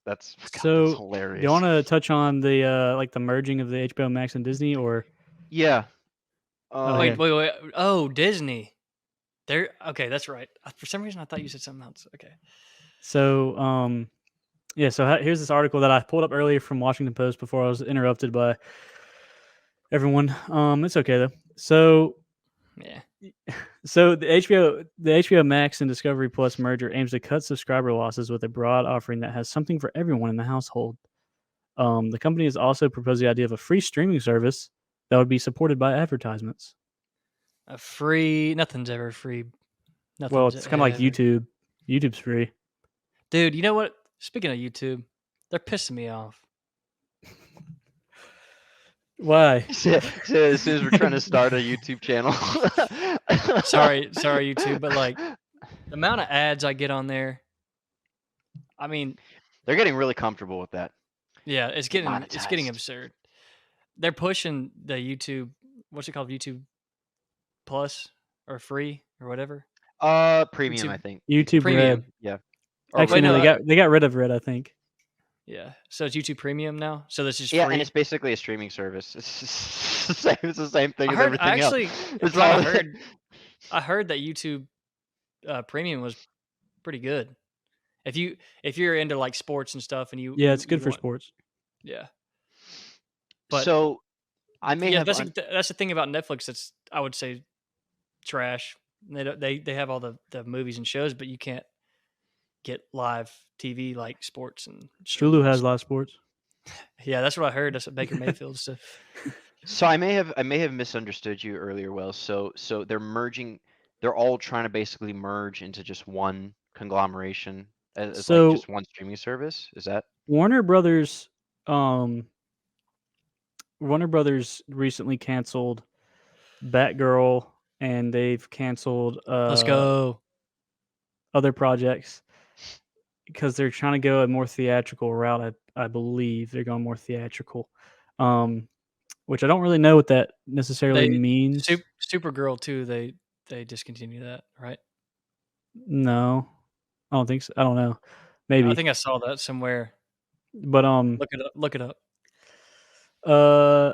That's hilarious. Do you want to touch on the like the merging of the HBO Max and Disney, or? Yeah. Wait. Oh, Disney. Okay, that's right. For some reason, I thought you said something else. Okay. So yeah. So here's this article that I pulled up earlier from Washington Post before I was interrupted by everyone. It's okay though. So yeah. So the HBO Max and Discovery Plus merger aims to cut subscriber losses with a broad offering that has something for everyone in the household. The company has also proposed the idea of a free streaming service that would be supported by advertisements. Nothing's ever free. Well, it's kind of like YouTube. YouTube's free. Dude, you know what? Speaking of YouTube, they're pissing me off. Why? So as soon as we're trying to start a YouTube channel. sorry, YouTube, but like the amount of ads I get on there, I mean, they're getting really comfortable with that. Yeah, it's getting absurd. They're pushing the YouTube, what's it called, YouTube Plus or free or whatever. Premium, I think. YouTube Premium. Red. Yeah. Actually, no, they got rid of Red, I think. Yeah, so it's YouTube Premium now. So this is free. And it's basically a streaming service. It's the same thing as everything else. I heard that YouTube Premium was pretty good. If you're into like sports and stuff, and it's good for sports. Yeah. But so I may have. That's the thing about Netflix. That's, I would say, trash. They have all the movies and shows, but you can't get live TV like sports and. Hulu has live sports. Yeah, that's what I heard. That's what Baker Mayfield stuff. So I may have misunderstood you earlier, Will. So they're merging. They're all trying to basically merge into just one conglomeration as like just one streaming service. Is that Warner Brothers? Warner Brothers recently canceled Batgirl, and they've canceled Let's go. other projects because they're trying to go a more theatrical route. I believe they're going more theatrical, which I don't really know what that necessarily They means. Supergirl too. They discontinue that, right? No, I don't think so. I don't know. I Maybe, think I saw that somewhere. but Look it up. Look it up. uh,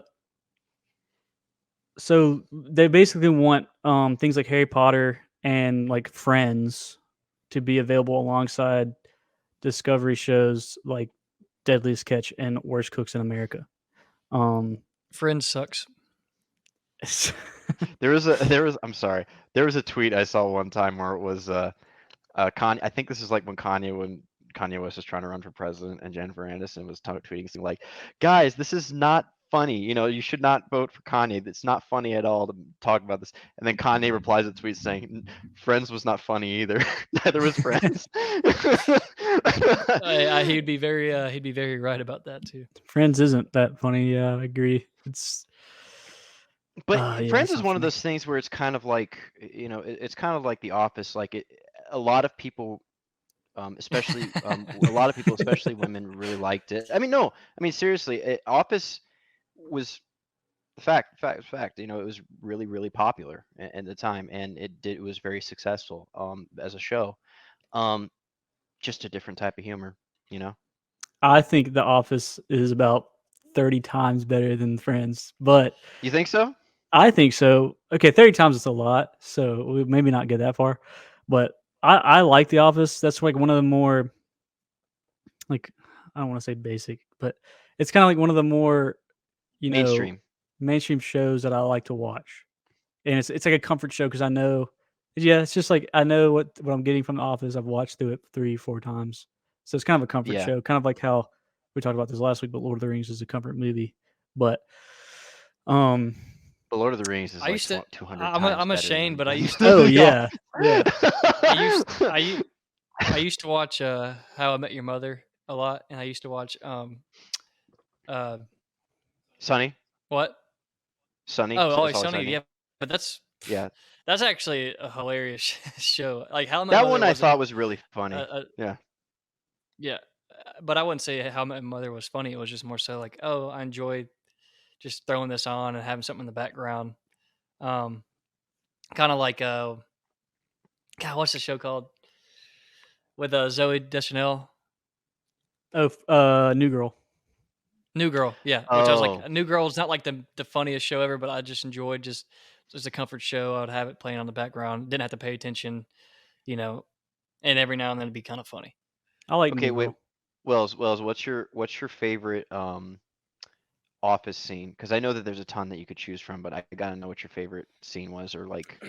so they basically want things like Harry Potter and like Friends to be available alongside Discovery shows like Deadliest Catch and Worst Cooks in America. Friends sucks. I'm sorry. There was a tweet I saw one time where it was Kanye. I think this is like when Kanye West was trying to run for president, and Jennifer Aniston was tweeting something like, "Guys, this is not funny. You know, you should not vote for Kanye. It's not funny at all to talk about this." And then Kanye replies to the tweet saying, "Friends was not funny either. Neither was Friends." He'd be very right about that too. Friends isn't that funny. Yeah, I agree. It's But yeah, Friends it's is not one of funny. those things where it's kind of like, it's kind of like The Office. Like a lot of people, especially a lot of people, especially women, really liked it. I mean, no, I mean seriously, Office was fact. You know, it was really, really popular at the time, and it was very successful as a show. Um, just a different type of humor, you know. I think The Office is about 30 times better than Friends, but You think so? I think so. Okay, 30 times is a lot, so we maybe not get that far. But I like The Office. That's like one of the more like I don't want to say basic, but it's kind of like one of the more Mainstream. mainstream shows that I like to watch. And it's like a comfort show because I know, yeah, it's just like I know what I'm getting from The Office. I've watched through it 3-4 times, so it's kind of a comfort Yeah. show, kind of like how we talked about this last week. But Lord of the Rings is a comfort movie, but um, The Lord of the Rings is I like used to. 200 times I'm better ashamed, than but I anything. used to. oh yeah, yeah. I used to watch How I Met Your Mother a lot, and I used to watch uh Sunny. what? Sunny. Oh, It's Always Always Sunny. Sunny. Yeah, but Yeah. that's actually a hilarious show. Like How I Met That Your Mother one I wasn't. thought was really funny. Yeah. Yeah, but I wouldn't say How I Met Your Mother was funny. It was just more so like, oh, I enjoyed just throwing this on and having something in the background. Um, kind of like God, what's the show called with Zoe Deschanel? Oh, New Girl. New Girl, yeah. Which I was like, Oh, New Girl is not like the funniest show ever, but I just enjoyed just a comfort show. I would have it playing on the background, didn't have to pay attention, you know, and every now and then it'd be kind of funny. I like okay. New Wait, Girl. Wells, what's your favorite Office scene? Because I know that there's a ton that you could choose from, but I gotta know what your favorite scene was, or like.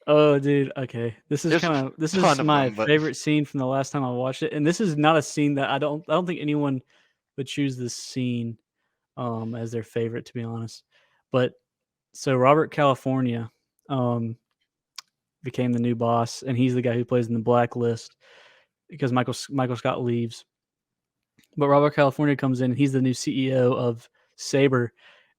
Oh, dude. Okay, There's a this ton is of my them, but favorite scene from the last time I watched it, and this is not a scene that I don't think anyone would choose this scene as their favorite, to be honest. But so Robert California became the new boss, and he's the guy who plays in the Blacklist because Michael Scott leaves. But Robert California comes in, and he's the new CEO of Saber,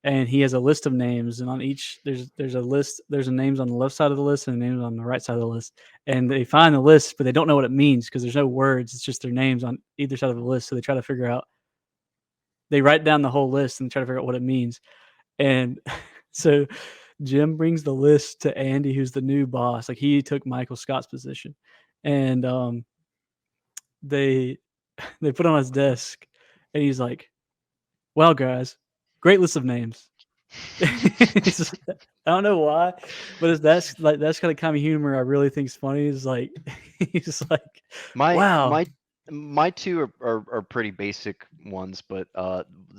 and he has a list of names, and on each there's a list. There's names on the left side of the list and names on the right side of the list, and they find the list, but they don't know what it means because there's no words. It's just their names on either side of the list. So they try to figure out. They write down the whole list and try to figure out what it means. And so Jim brings the list to Andy, who's the new boss. Like he took Michael Scott's position, and they they put it on his desk, and he's like, "Well, guys, great list of names." I don't know why, but that's kind of humor I really think is funny. Is like he's like, my "Wow, my my two are pretty basic ones, but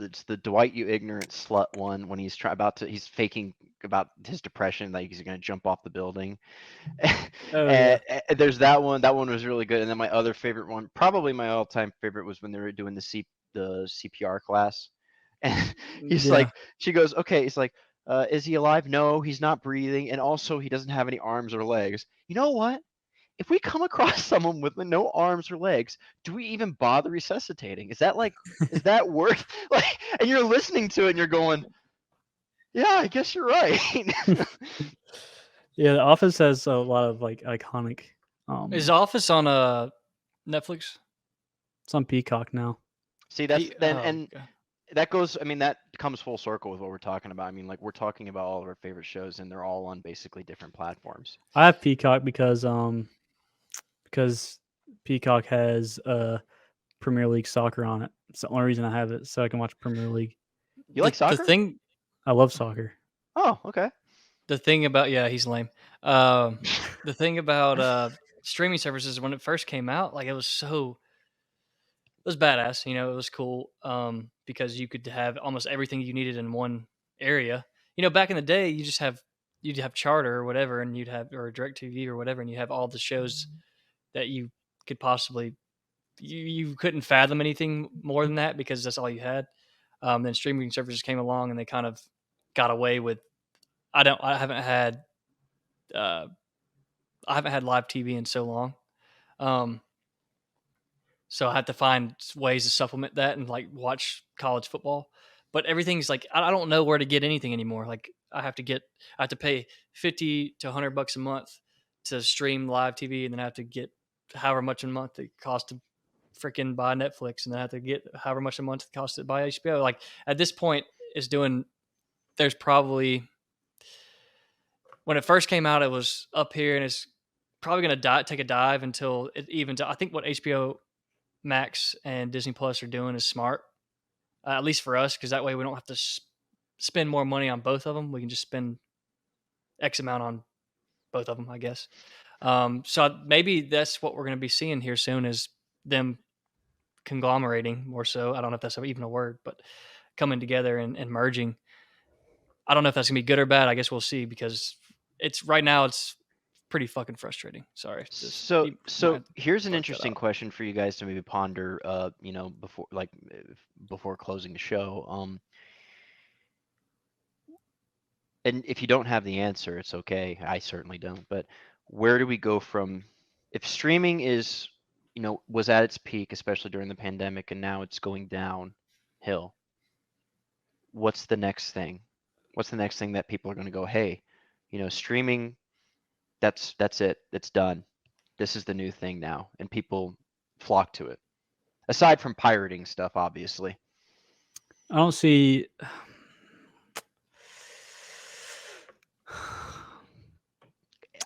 it's the Dwight you ignorant slut one when he's faking about his depression, like he's gonna jump off the building. oh yeah, And there's that one. That one was really good. And then my other favorite one, probably my all-time favorite, was when they were doing the CPR class, and he's yeah." like, she goes, okay, he's like, is he alive? No, he's not breathing, and also he doesn't have any arms or legs. You know what? if we come across someone with no arms or legs, do we even bother resuscitating? Is that worth like? And you're listening to it and you're going, yeah, I guess you're right. Yeah, The Office has a lot of like iconic. Is Office on Netflix? It's on Peacock now. See, that's then, Oh, and okay. that goes. I mean, that comes full circle with what we're talking about. I mean, like we're talking about all of our favorite shows, and they're all on basically different platforms. I have Peacock because Peacock has Premier League soccer on it. It's the only reason I have it, so I can watch Premier League. You like soccer? I love soccer. Oh, okay. The thing about he's lame. The thing about streaming services when it first came out, like it was badass. It was cool because you could have almost everything you needed in one area. Back in the day, you'd have Charter or whatever, and you'd have or DirecTV or whatever, and you have all the shows that you could possibly you couldn't fathom anything more than that because that's all you had. Then streaming services came along and they kind of got away with. I haven't had live TV in so long. So I had to find ways to supplement that and like watch college football. But everything's like I don't know where to get anything anymore. Like I have to pay $50 to $100 a month to stream live TV, and then I have to get however much a month it costs to freaking buy Netflix, and then I have to get however much a month it costs to buy HBO. Like at this point, there's probably when it first came out, it was up here, and it's probably going to take a dive until it evens out. I think what HBO Max and Disney Plus are doing is smart, at least for us, because that way we don't have to spend more money on both of them. We can just spend X amount on both of them, I guess. So maybe that's what we're going to be seeing here soon is them conglomerating more so. I don't know if that's even a word, but coming together and merging. I don't know if that's going to be good or bad. I guess we'll see because right now it's pretty fucking frustrating. Sorry. So here's an interesting question for you guys to maybe ponder. Before closing the show. And if you don't have the answer, it's okay. I certainly don't. But where do we go from if streaming is, was at its peak, especially during the pandemic, and now it's going downhill? What's the next thing? What's the next thing that people are going to go, hey, streaming, that's it. It's done. This is the new thing now. And people flock to it. Aside from pirating stuff, obviously. I don't see.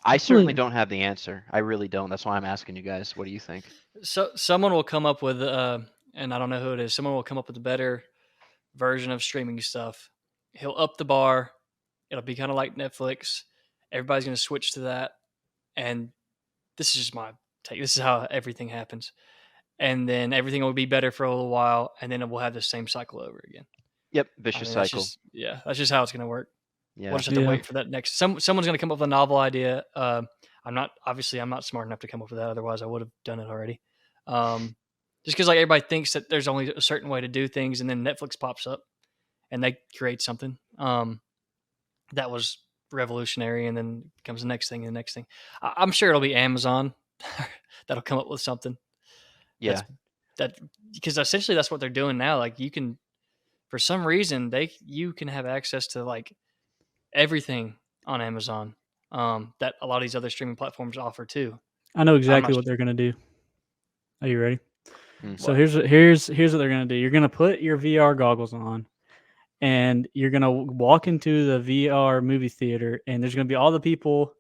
I certainly don't have the answer. I really don't. That's why I'm asking you guys. What do you think? So someone will come up with, and I don't know who it is. Someone will come up with a better version of streaming stuff. He'll up the bar. It'll be kind of like Netflix. Everybody's going to switch to that. And this is just my take. This is how everything happens. And then everything will be better for a little while. And then we'll have the same cycle over again. Yep. Vicious cycle. That's just how it's going to work. Yeah. We'll just have to wait for that next. Someone's going to come up with a novel idea. I'm not smart enough to come up with that. Otherwise I would have done it already. Just because like everybody thinks that there's only a certain way to do things, and then Netflix pops up and they create something that was revolutionary, and then comes the next thing and the next thing. I'm sure it'll be Amazon that'll come up with something. Yeah. Because essentially that's what they're doing now. Like you can, for some reason, you can have access to like everything on Amazon that a lot of these other streaming platforms offer too. I know exactly what they're going to do. Are you ready? So here's what they're going to do. You're going to put your VR goggles on, and you're going to walk into the VR movie theater, and there's going to be all the people,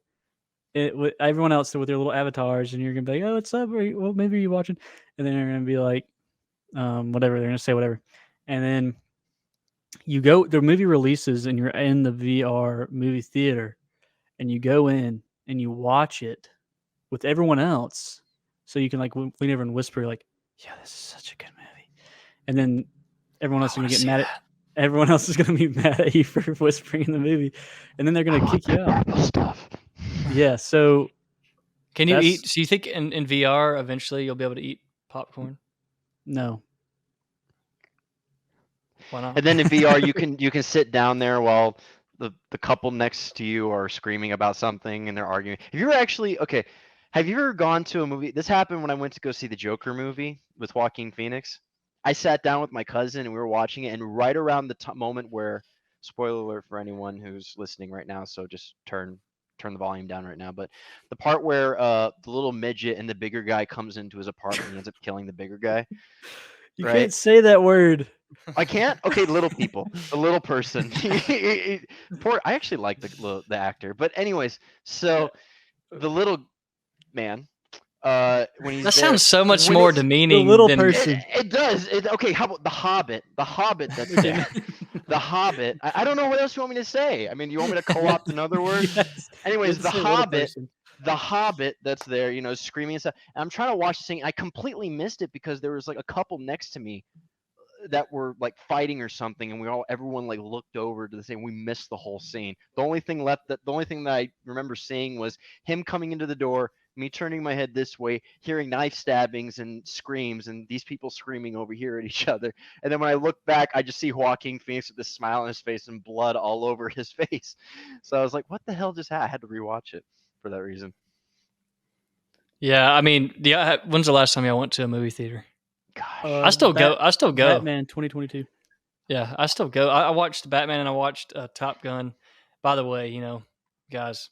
with everyone else with their little avatars, and you're going to be like, oh, what's up? Well, maybe are you watching? And then they're going to be like, whatever. They're going to say whatever. And then you go, the movie releases, and you're in the VR movie theater, and you go in, and you watch it with everyone else. So you can like lean over and whisper like, yeah, this is such a good movie. And then everyone else is going to get mad at everyone else is going to be mad at you for whispering in the movie. And then they're going to kick you out. Stuff. Yeah. So can you eat? So you think in VR eventually you'll be able to eat popcorn? No. Why not? And then in VR you can sit down there while the couple next to you are screaming about something and they're arguing. If you're actually okay, Have you ever gone to a movie? This happened when I went to go see the Joker movie with Joaquin Phoenix. I sat down with my cousin and we were watching it, and right around the moment where, spoiler alert for anyone who's listening right now, so just turn the volume down right now. But the part where the little midget and the bigger guy comes into his apartment, and he ends up killing the bigger guy. You Right? can't say that word. I can't. Okay, little people, the little person. Poor. I actually like the actor, but anyways, so the little man. When he's That there, sounds so much when more it's- demeaning little than person. It does. Okay, how about the Hobbit? The Hobbit that's there. The Hobbit. I don't know what else you want me to say. I mean, you want me to co-opt another word? Yes. Anyways, Let's the say little Hobbit. person. The Hobbit that's there, screaming and stuff. And I'm trying to watch the scene. I completely missed it because there was like a couple next to me that were like fighting or something, and everyone like looked over to the same. We missed the whole scene. The only thing that I remember seeing was him coming into the door, me turning my head this way, hearing knife stabbings and screams, and these people screaming over here at each other. And then when I look back, I just see Joaquin Phoenix with this smile on his face and blood all over his face. So I was like, what the hell just happened? I had to rewatch it for that reason. Yeah, I mean, when's the last time y'all went to a movie theater? Gosh. I still go. Batman 2022. Yeah, I still go. I watched Batman and I watched Top Gun. By the way, guys,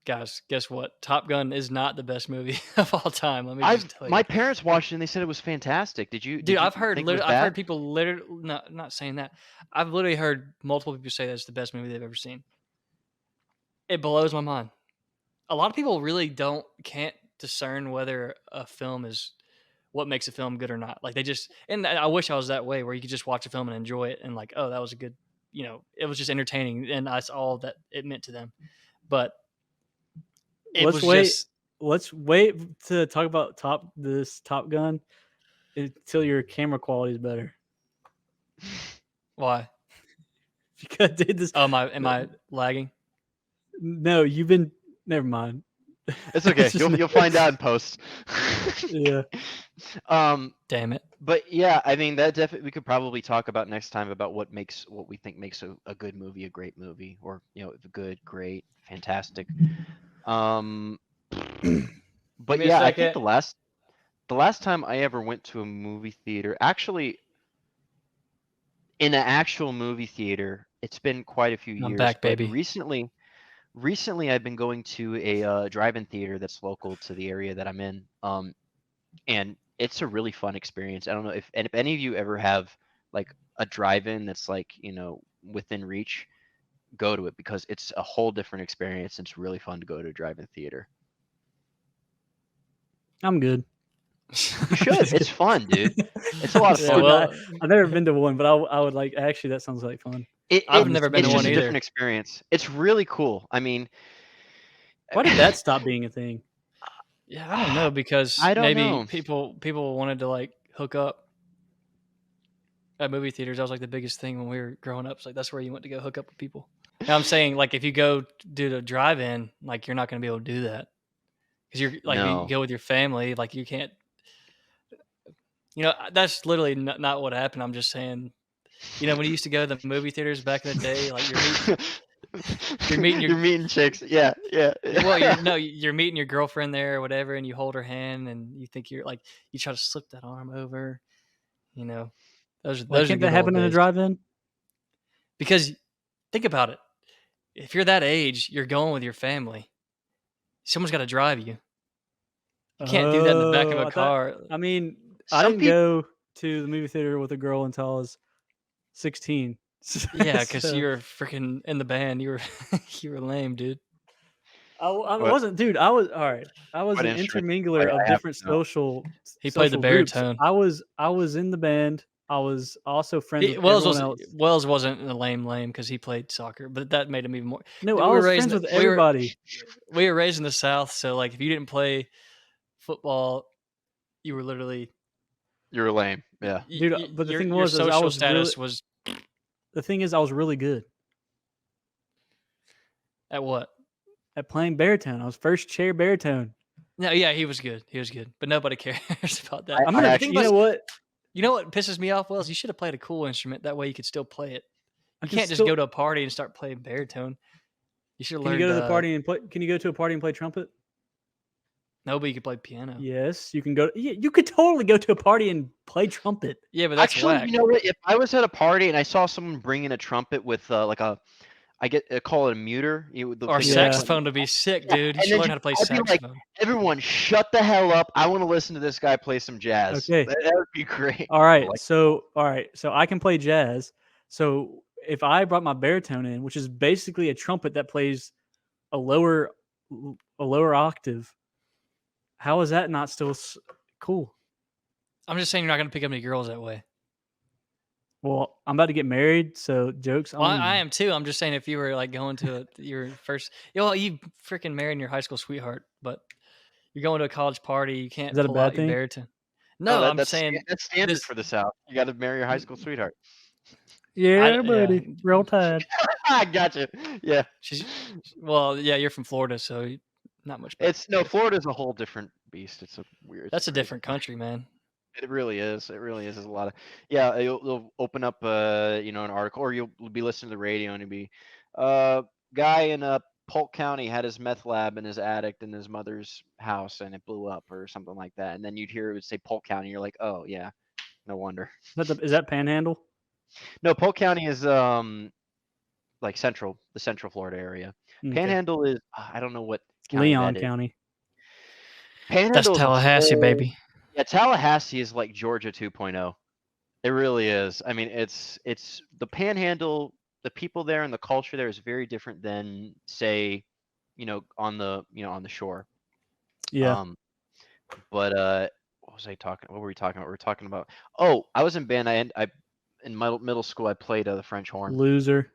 guess what? Top Gun is not the best movie of all time. Let me just tell you. My parents watched it and they said it was fantastic. Did you? Dude, I've heard think it was I've bad? heard people literally not saying that. I've literally heard multiple people say that's the best movie they've ever seen. It blows my mind. A lot of people really can't discern whether a film is what makes a film good or not. Like and I wish I was that way where you could just watch a film and enjoy it and like, oh, that was a good, it was just entertaining and that's all that it meant to them. But Let's wait to talk about Top Gun until your camera quality is better. Why? Because dude, am I lagging? No, never mind. It's okay. You'll find out in post. Yeah. Damn it. But yeah, I mean that definitely we could probably talk about next time about what we think makes a good movie a great movie, or good, great, fantastic. But yeah, I think the last time I ever went to a movie theater, actually in an actual movie theater, it's been quite a few years. I'm back, baby. Recently, I've been going to a drive-in theater that's local to the area that I'm in, and it's a really fun experience. I don't know if any of you ever have like a drive-in that's like within reach, go to it because it's a whole different experience. It's really fun to go to a drive-in theater. I'm good. You should. It's fun, dude. It's a lot of fun. Well, I've never been to one, but I would like. Actually, that sounds like fun. I've never been to one It's just either. a different experience. It's really cool. I mean, why did that stop being a thing? Yeah, I don't know because maybe people wanted to like hook up at movie theaters. That was like the biggest thing when we were growing up. It's like that's where you went to go hook up with people. Now I'm saying like if you go do the drive-in, like you're not going to be able to do that because you're like you go with your family, like you can't. That's literally not what happened. I'm just saying, when you used to go to the movie theaters back in the day, like you're meeting chicks. Yeah. Well, you're meeting your girlfriend there or whatever, and you hold her hand, and you think you're like you try to slip that arm over. Those can't that happen in a drive-in? Because think about it, if you're that age, you're going with your family. Someone's got to drive you. You can't do that in the back of a car. I didn't go to the movie theater with a girl until I was 16. Yeah, because you were freaking in the band. You were lame, dude. I wasn't, dude. I was all right. I was an intermingler of different social. He played the baritone. Groups. I was in the band. I was also friends with everyone else. Wells wasn't a lame because he played soccer, but that made him even more. No, I was friends with everybody. We were raised in the South, so like if you didn't play football, you were literally. You were lame, yeah. Dude, but the thing was, your social status was. The thing is, I was really good. At what? At playing baritone. I was first chair baritone. No, yeah, he was good. But nobody cares about that. You know what? You know what pisses me off, Wells? You should have played a cool instrument. That way you could still play it. You can't just go to a party and start playing baritone. You should have learned. Can you go to a party and play trumpet? No, but you could play piano. Yes, you can go. You could totally go to a party and play trumpet. Yeah, but that's Actually, whack. you know what? If I was at a party and I saw someone bringing a trumpet with like a, I call it a muter. The Or thing that Yeah. saxophone would be sick, Yeah, dude. You and should then learn how to play I'd be like, saxophone. everyone, shut the hell up! I want to listen to this guy play some jazz. Okay. That would be great. All right, Like, so I can play jazz. So if I brought my baritone in, which is basically a trumpet that plays a lower octave, how is that not still cool? I'm just saying you're not going to pick up any girls that way. Well, I'm about to get married, so jokes Well, on I you. am too. I'm just saying if you were like going to your first, you freaking married your high school sweetheart, but you're going to a college party, you can't that a pull bad out your thing? baritone. No, I'm that's saying that's standard this. for the South. You got to marry your high school sweetheart. Yeah, buddy. Roll Tide. I gotcha. Yeah. Yeah, you're from Florida, so not much better. Florida's a whole different beast. It's a weird. That's a different country, man. It really is. It really is. There's a lot of You'll open up an article, or you'll be listening to the radio, and it'll be guy in Polk County had his meth lab in his attic in his mother's house, and it blew up, or something like that. And then you'd hear it would say Polk County. You're like, oh yeah, no wonder. Is that Panhandle? No, Polk County is like the central Florida area. Okay. Panhandle is I don't know what county Leon that is. County. Panhandle That's Tallahassee, baby. Yeah, Tallahassee is like Georgia 2.0. It really is. I mean, it's the Panhandle. The people there and the culture there is very different than, say, on the shore. Yeah. But what was I talking? What were we talking about? We were talking about. Oh, I was in band. I in middle school I played the French horn. Loser.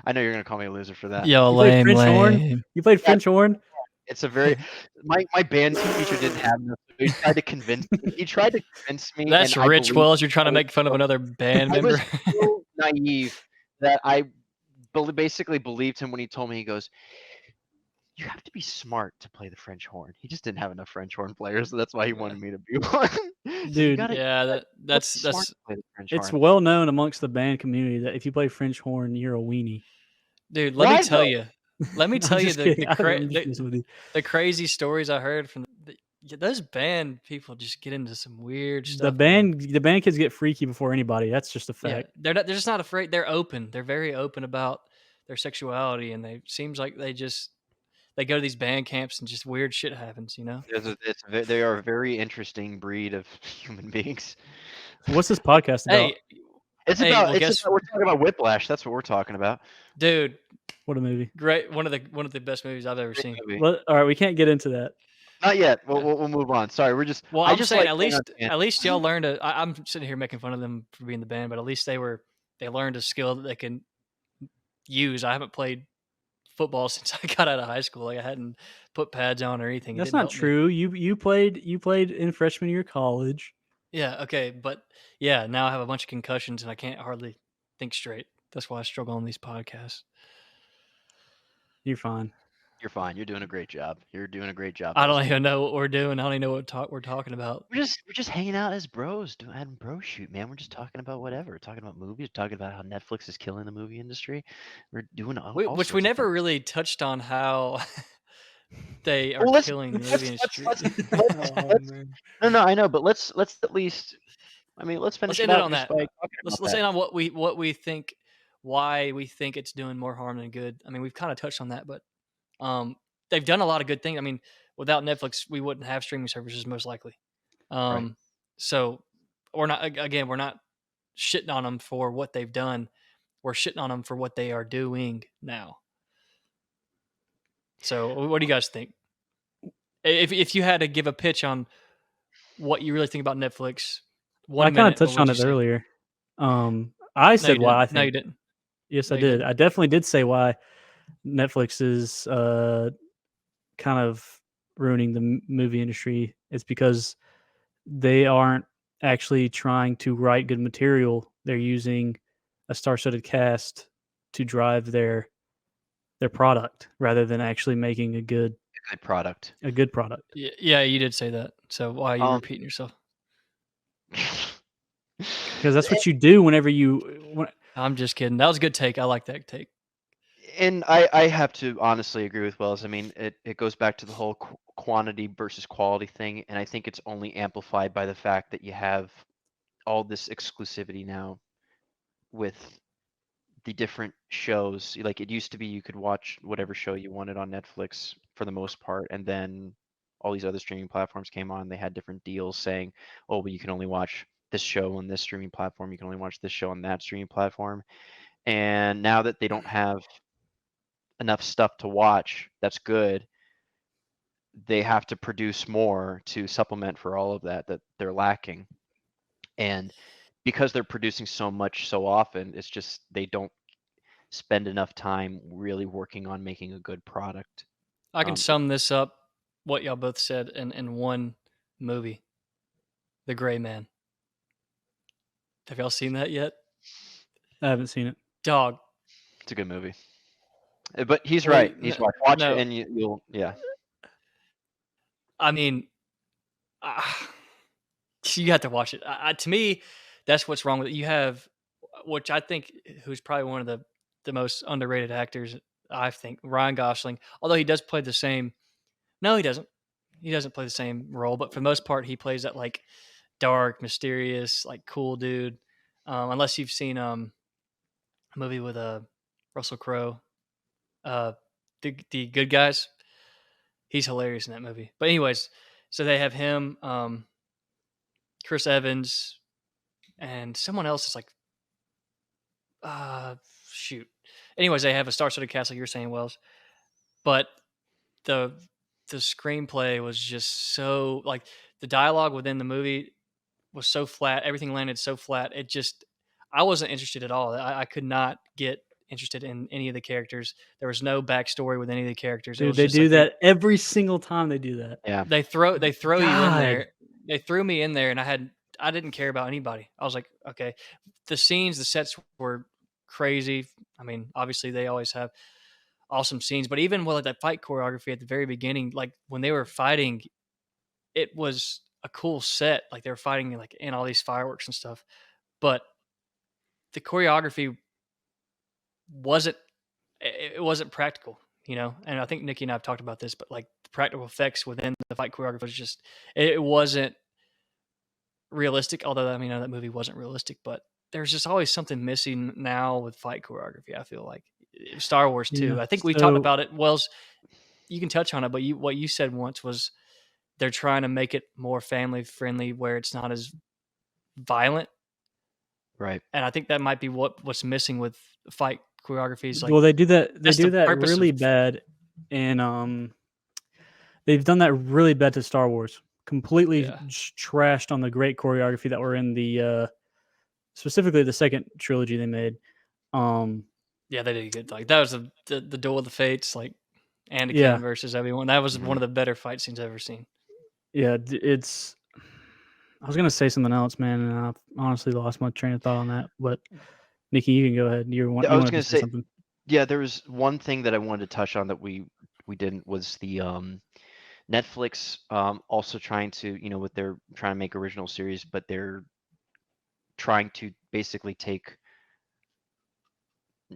I know you're gonna call me a loser for that. Yo, You played lame, French horn? lame. You played French horn? It's a very my band teacher didn't have enough. He tried to convince me. me. That's and I Rich believed Wells. You're trying to I make fun of was another band I was member. so naive that I basically believed him when he told me. He goes, "You have to be smart to play the French horn." He just didn't have enough French horn players, so that's why he wanted me to be one. So Dude, Yeah, that's smart to play the French it's horn. well known amongst the band community that if you play French horn, you're a weenie. dude. Let Why, me tell though? you. Let me I'm tell you just kidding. I'm just the messing with you. crazy stories I heard from those band people. Just get into some weird stuff. The band kids get freaky before anybody. That's just a Yeah, fact. they're just not afraid. They're open. They're very open about their sexuality, and seems like they go to these band camps and just weird shit happens. They are a very interesting breed of human beings. What's this podcast about? Hey, We're talking about Whiplash. That's what we're talking about. dude, What a movie. great. One of the best movies I've ever seen. Movie. All right, we can't get into that. Not yet. We'll move on. Sorry, we're just. Well, I I'm just saying like at least y'all learned I'm sitting here making fun of them for being the band, but at least they learned a skill that they can use. I haven't played football since I got out of high school. Like I hadn't put pads on or anything. That's not true. You played in freshman year of college. Yeah. Okay. But yeah, now I have a bunch of concussions and I can't hardly think straight. That's why I struggle on these podcasts. You're fine. You're fine. You're doing a great job. You're doing a great job. I don't even know what we're doing. I don't even know what we're talking about. We're just hanging out as bros, doing BroShoot, man. We're just talking about whatever. We're talking about movies. We're talking about how Netflix is killing the movie industry. We're doing all Which sorts we of never things. really touched on how they are Well, killing the movie industry. No, I know, but let's at least. I mean, let's finish Let's it end it out on just that. by talking Let's about that. end on what we think, why we think it's doing more harm than good. I mean, we've kind of touched on that, but they've done a lot of good things. I mean, without Netflix, we wouldn't have streaming services most likely. Right. So we're not shitting on them for what they've done. We're shitting on them for what they are doing now. So what do you guys think? If you had to give a pitch on what you really think about Netflix, I kind of touched on it earlier. I said why I think. No, you didn't. Yes, I did. I definitely did say why Netflix is kind of ruining the movie industry. It's because they aren't actually trying to write good material. They're using a star-studded cast to drive their product rather than actually making a good product. A good product. Yeah, you did say that. So why are you repeating yourself? Because that's what you do whenever you. I'm just kidding. That was a good take. I like that take. And I have to honestly agree with Wells. I mean, it goes back to the whole quantity versus quality thing, and I think it's only amplified by the fact that you have all this exclusivity now with the different shows. Like it used to be you could watch whatever show you wanted on Netflix for the most part, and then all these other streaming platforms came on. They had different deals saying, oh, but you can only watch this show on this streaming platform. You can only watch this show on that streaming platform. And now that they don't have enough stuff to watch that's good, they have to produce more to supplement for all of that they're lacking. And because they're producing so much so often, it's just they don't spend enough time really working on making a good product. I can sum this up, what y'all both said, in one movie, The Gray Man. Have y'all seen that yet? I haven't seen it. Dog. It's a good movie. But he's Well, right. He's right. Watch no. it and you'll, yeah. I mean, you have to watch it. To me, that's what's wrong with it. You have, which I think, who's probably one of the most underrated actors, I think, Ryan Gosling. Although he does play the same. No, he doesn't. He doesn't play the same role, but for the most part, he plays that like dark, mysterious, like cool dude. Unless you've seen a movie with Russell Crowe, the Good Guys. He's hilarious in that movie. But anyways, so they have him, Chris Evans, and someone else is like, shoot. Anyways, they have a star-studded cast, like you were saying, Wells. But the screenplay was just so, like, the dialogue within the movie was so flat. Everything landed so flat. It just, I wasn't interested at all. I could not get interested in any of the characters. There was no backstory with any of the characters. Dude, they do that every single time they do that. Yeah. They throw you in there. They threw me in there, and I didn't care about anybody. I was like, okay. The scenes, the sets were crazy. I mean, obviously they always have awesome scenes, but even with that fight choreography at the very beginning, like when they were fighting, it was a cool set. Like they were fighting like in all these fireworks and stuff, but the choreography wasn't practical, you know. And I think Nikki and I have talked about this, but like the practical effects within the fight choreography was just, it wasn't realistic. Although I mean, that movie wasn't realistic, but there's just always something missing now with fight choreography. I feel like Star Wars too. Yeah, I think we talked about it. Wells, you can touch on it, but what you said once was they're trying to make it more family friendly, where it's not as violent. Right. And I think that might be what's missing with fight choreographies. Like, well, they do that. They do that purpose really of- bad, and they've done that really bad to Star Wars. Completely trashed on the great choreography that were in the specifically the second trilogy they made. Yeah, they did good. Like that was the Duel of the Fates, like Anakin versus everyone. That was one of the better fight scenes I've ever seen. Yeah, it's. I was gonna say something else, man, and I honestly lost my train of thought on that. But Nikki, you can go ahead. I was gonna say something. Yeah, there was one thing that I wanted to touch on that we didn't, was the Netflix also trying to, you know, with their trying to make original series, but they're trying to basically take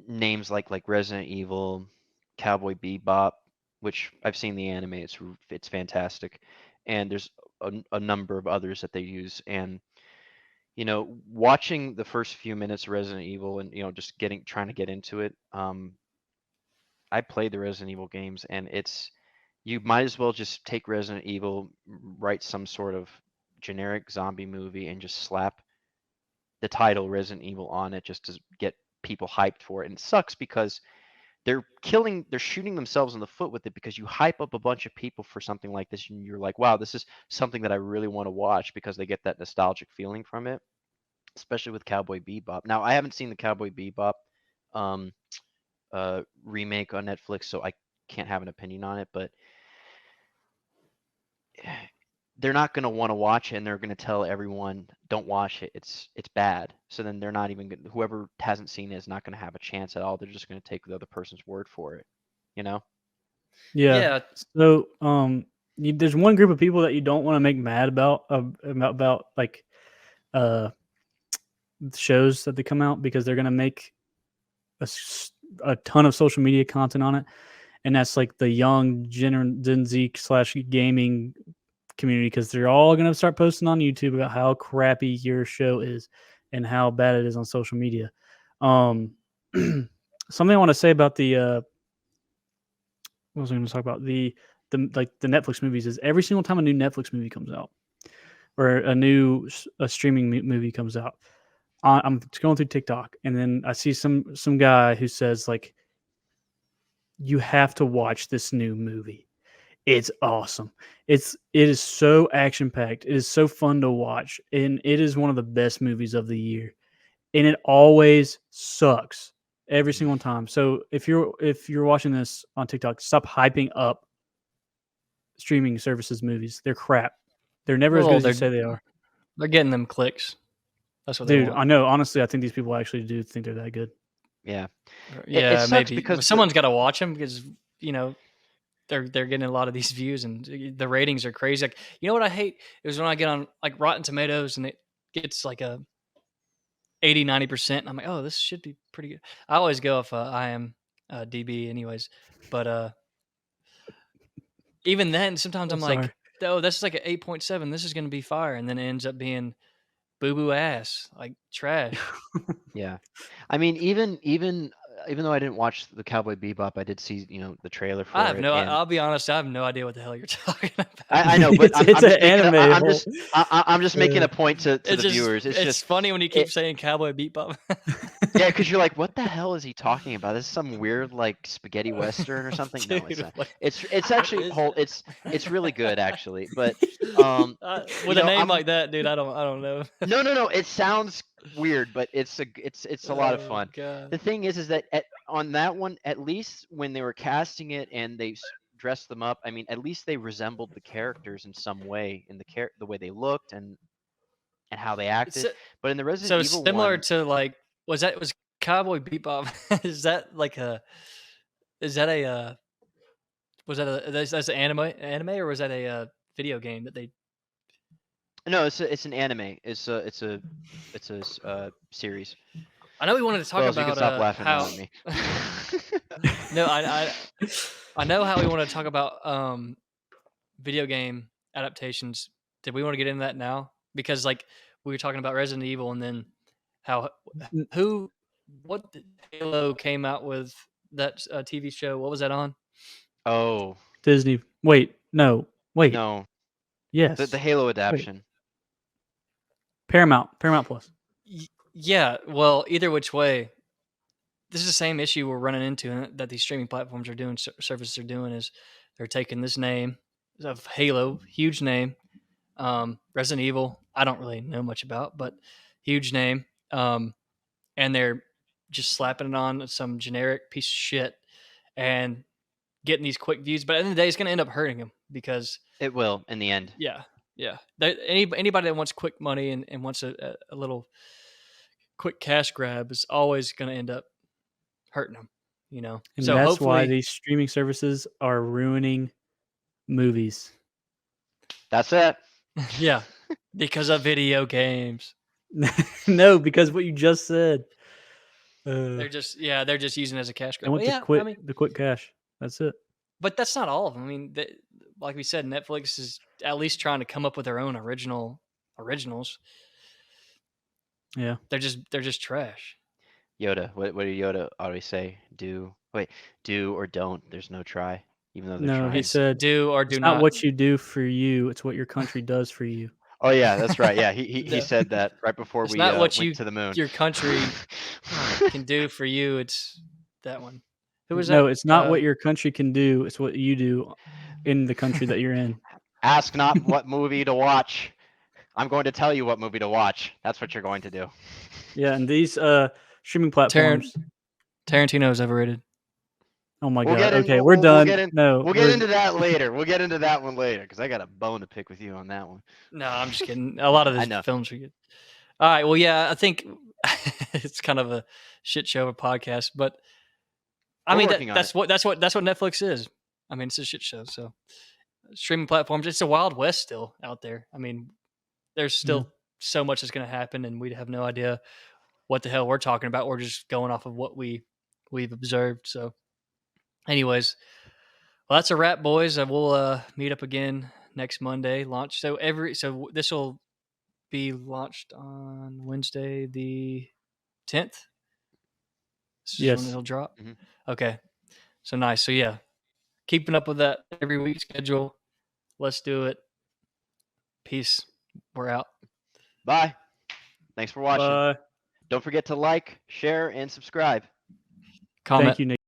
names like Resident Evil, Cowboy Bebop, which I've seen the anime. It's fantastic, and there's a number of others that they use. And you know, watching the first few minutes of Resident Evil, and you know, just trying to get into it. I played the Resident Evil games, and you might as well just take Resident Evil, write some sort of generic zombie movie, and just slap the title Resident Evil on it just to get people hyped for it. And it sucks because they're shooting themselves in the foot with it, because you hype up a bunch of people for something like this, and you're like, wow, this is something that I really want to watch, because they get that nostalgic feeling from it, especially with Cowboy Bebop. Now, I haven't seen the Cowboy Bebop remake on Netflix, so I can't have an opinion on it, but they're not going to want to watch it, and they're going to tell everyone, don't watch it, it's bad. So then they're not even whoever hasn't seen it is not going to have a chance at all. They're just going to take the other person's word for it, you know? Yeah. So there's one group of people that you don't want to make mad about like shows that they come out, because they're going to make a ton of social media content on it, and that's like the young Gen Z / gaming community, because they're all gonna start posting on YouTube about how crappy your show is and how bad it is on social media. Something I want to say about the what was I going to talk about? The Netflix movies is every single time a new Netflix movie comes out or a streaming movie comes out, I'm going through TikTok and then I see some guy who says like, you have to watch this new movie. It's awesome. It is so action packed. It is so fun to watch, and it is one of the best movies of the year. And it always sucks every single time. So if you're watching this on TikTok, stop hyping up streaming services movies. They're crap. They're never as good as you say they are. They're getting them clicks. That's what they Dude, want. I know. Honestly, I think these people actually do think they're that good. Yeah. Yeah, It maybe because someone's got to watch them because they're getting a lot of these views and the ratings are crazy. Like, what I hate is when I get on like Rotten Tomatoes and it gets like a 80-90%. I'm like, oh, this should be pretty good. I always go if I am DB anyways, but even then sometimes I'm like, oh, this is like an 8.7. This is going to be fire, and then it ends up being boo boo ass, like trash. Yeah, I mean, even though I didn't watch the Cowboy Bebop, I did see the trailer for it. I'll be honest, I have no idea what the hell you're talking about. I know, but it's an anime. I'm just making a point to the viewers. It's just funny when you keep saying Cowboy Bebop. Yeah, because you're like, what the hell is he talking about? This is some weird like spaghetti western or something. Dude, no, it's not. like, It's actually it's really good actually, but with a name like that, dude, I don't know. No, it sounds weird, but it's a lot of fun. God. The thing is that on that one, at least when they were casting it and they dressed them up, I mean, at least they resembled the characters in some way in the way they looked and how they acted. But in the Resident Evil similar one, to like was Cowboy Bebop? Is that that's an anime or was that a video game that they? No, it's an anime. It's a series. I know we wanted to talk Well, about you can stop laughing how. at me. No, I know how we want to talk about video game adaptations. Did we want to get into that now? Because like we were talking about Resident Evil and then what Halo came out with that TV show. What was that on? Oh, Disney. Wait, no. Wait. No. Yes. The Halo adaptation. Wait. Paramount Plus. Yeah, well, either which way, this is the same issue we're running into that these streaming platforms are doing, services are doing, is they're taking this name of Halo, huge name, Resident Evil, I don't really know much about, but huge name, and they're just slapping it on some generic piece of shit and getting these quick views. But at the end of the day, it's going to end up hurting them because it will in the end. Yeah. Anybody that wants quick money and wants a little quick cash grab is always going to end up hurting them, And so that's why these streaming services are ruining movies. That's it. Yeah, because of video games. No, because what you just said. They're just using it as a cash grab. They want the quick cash. That's it. But that's not all of them. I mean, like we said, Netflix is at least trying to come up with their own originals. Yeah, they're just trash. Yoda, what did Yoda always say? Do or don't. There's no try, even though they're trying. He said, do or do it's not. Not what you do for you; it's what your country does for you. Oh yeah, that's right. Yeah, he said that right before we went to the moon. Your country can do for you. It's that one. Who was that? No, it's not what your country can do. It's what you do in the country that you're in. Ask not what movie to watch. I'm going to tell you what movie to watch. That's what you're going to do. Yeah, and these streaming platforms. Tarantino's overrated. Oh my god! Okay, we're done. We'll get into that later. We'll get into that one later because I got a bone to pick with you on that one. No, I'm just kidding. A lot of the films are good. All right. Well, yeah, I think it's kind of a shit show of a podcast, but I mean that's what Netflix is. I mean, it's a shit show. So streaming platforms, it's a wild west still out there. I mean, there's still so much that's going to happen, and we have no idea what the hell we're talking about. We're just going off of what we've observed. So, anyways, Well, that's a wrap, boys. We'll meet up again next Monday. Launch. So this will be launched on Wednesday the 10th. This is when Yes. it'll drop. Mhm. Okay. So nice. So yeah, keeping up with that every week schedule. Let's do it. Peace. We're out. Bye. Thanks for watching. Bye. Don't forget to like, share, and subscribe. Comment. Thank you, Nick.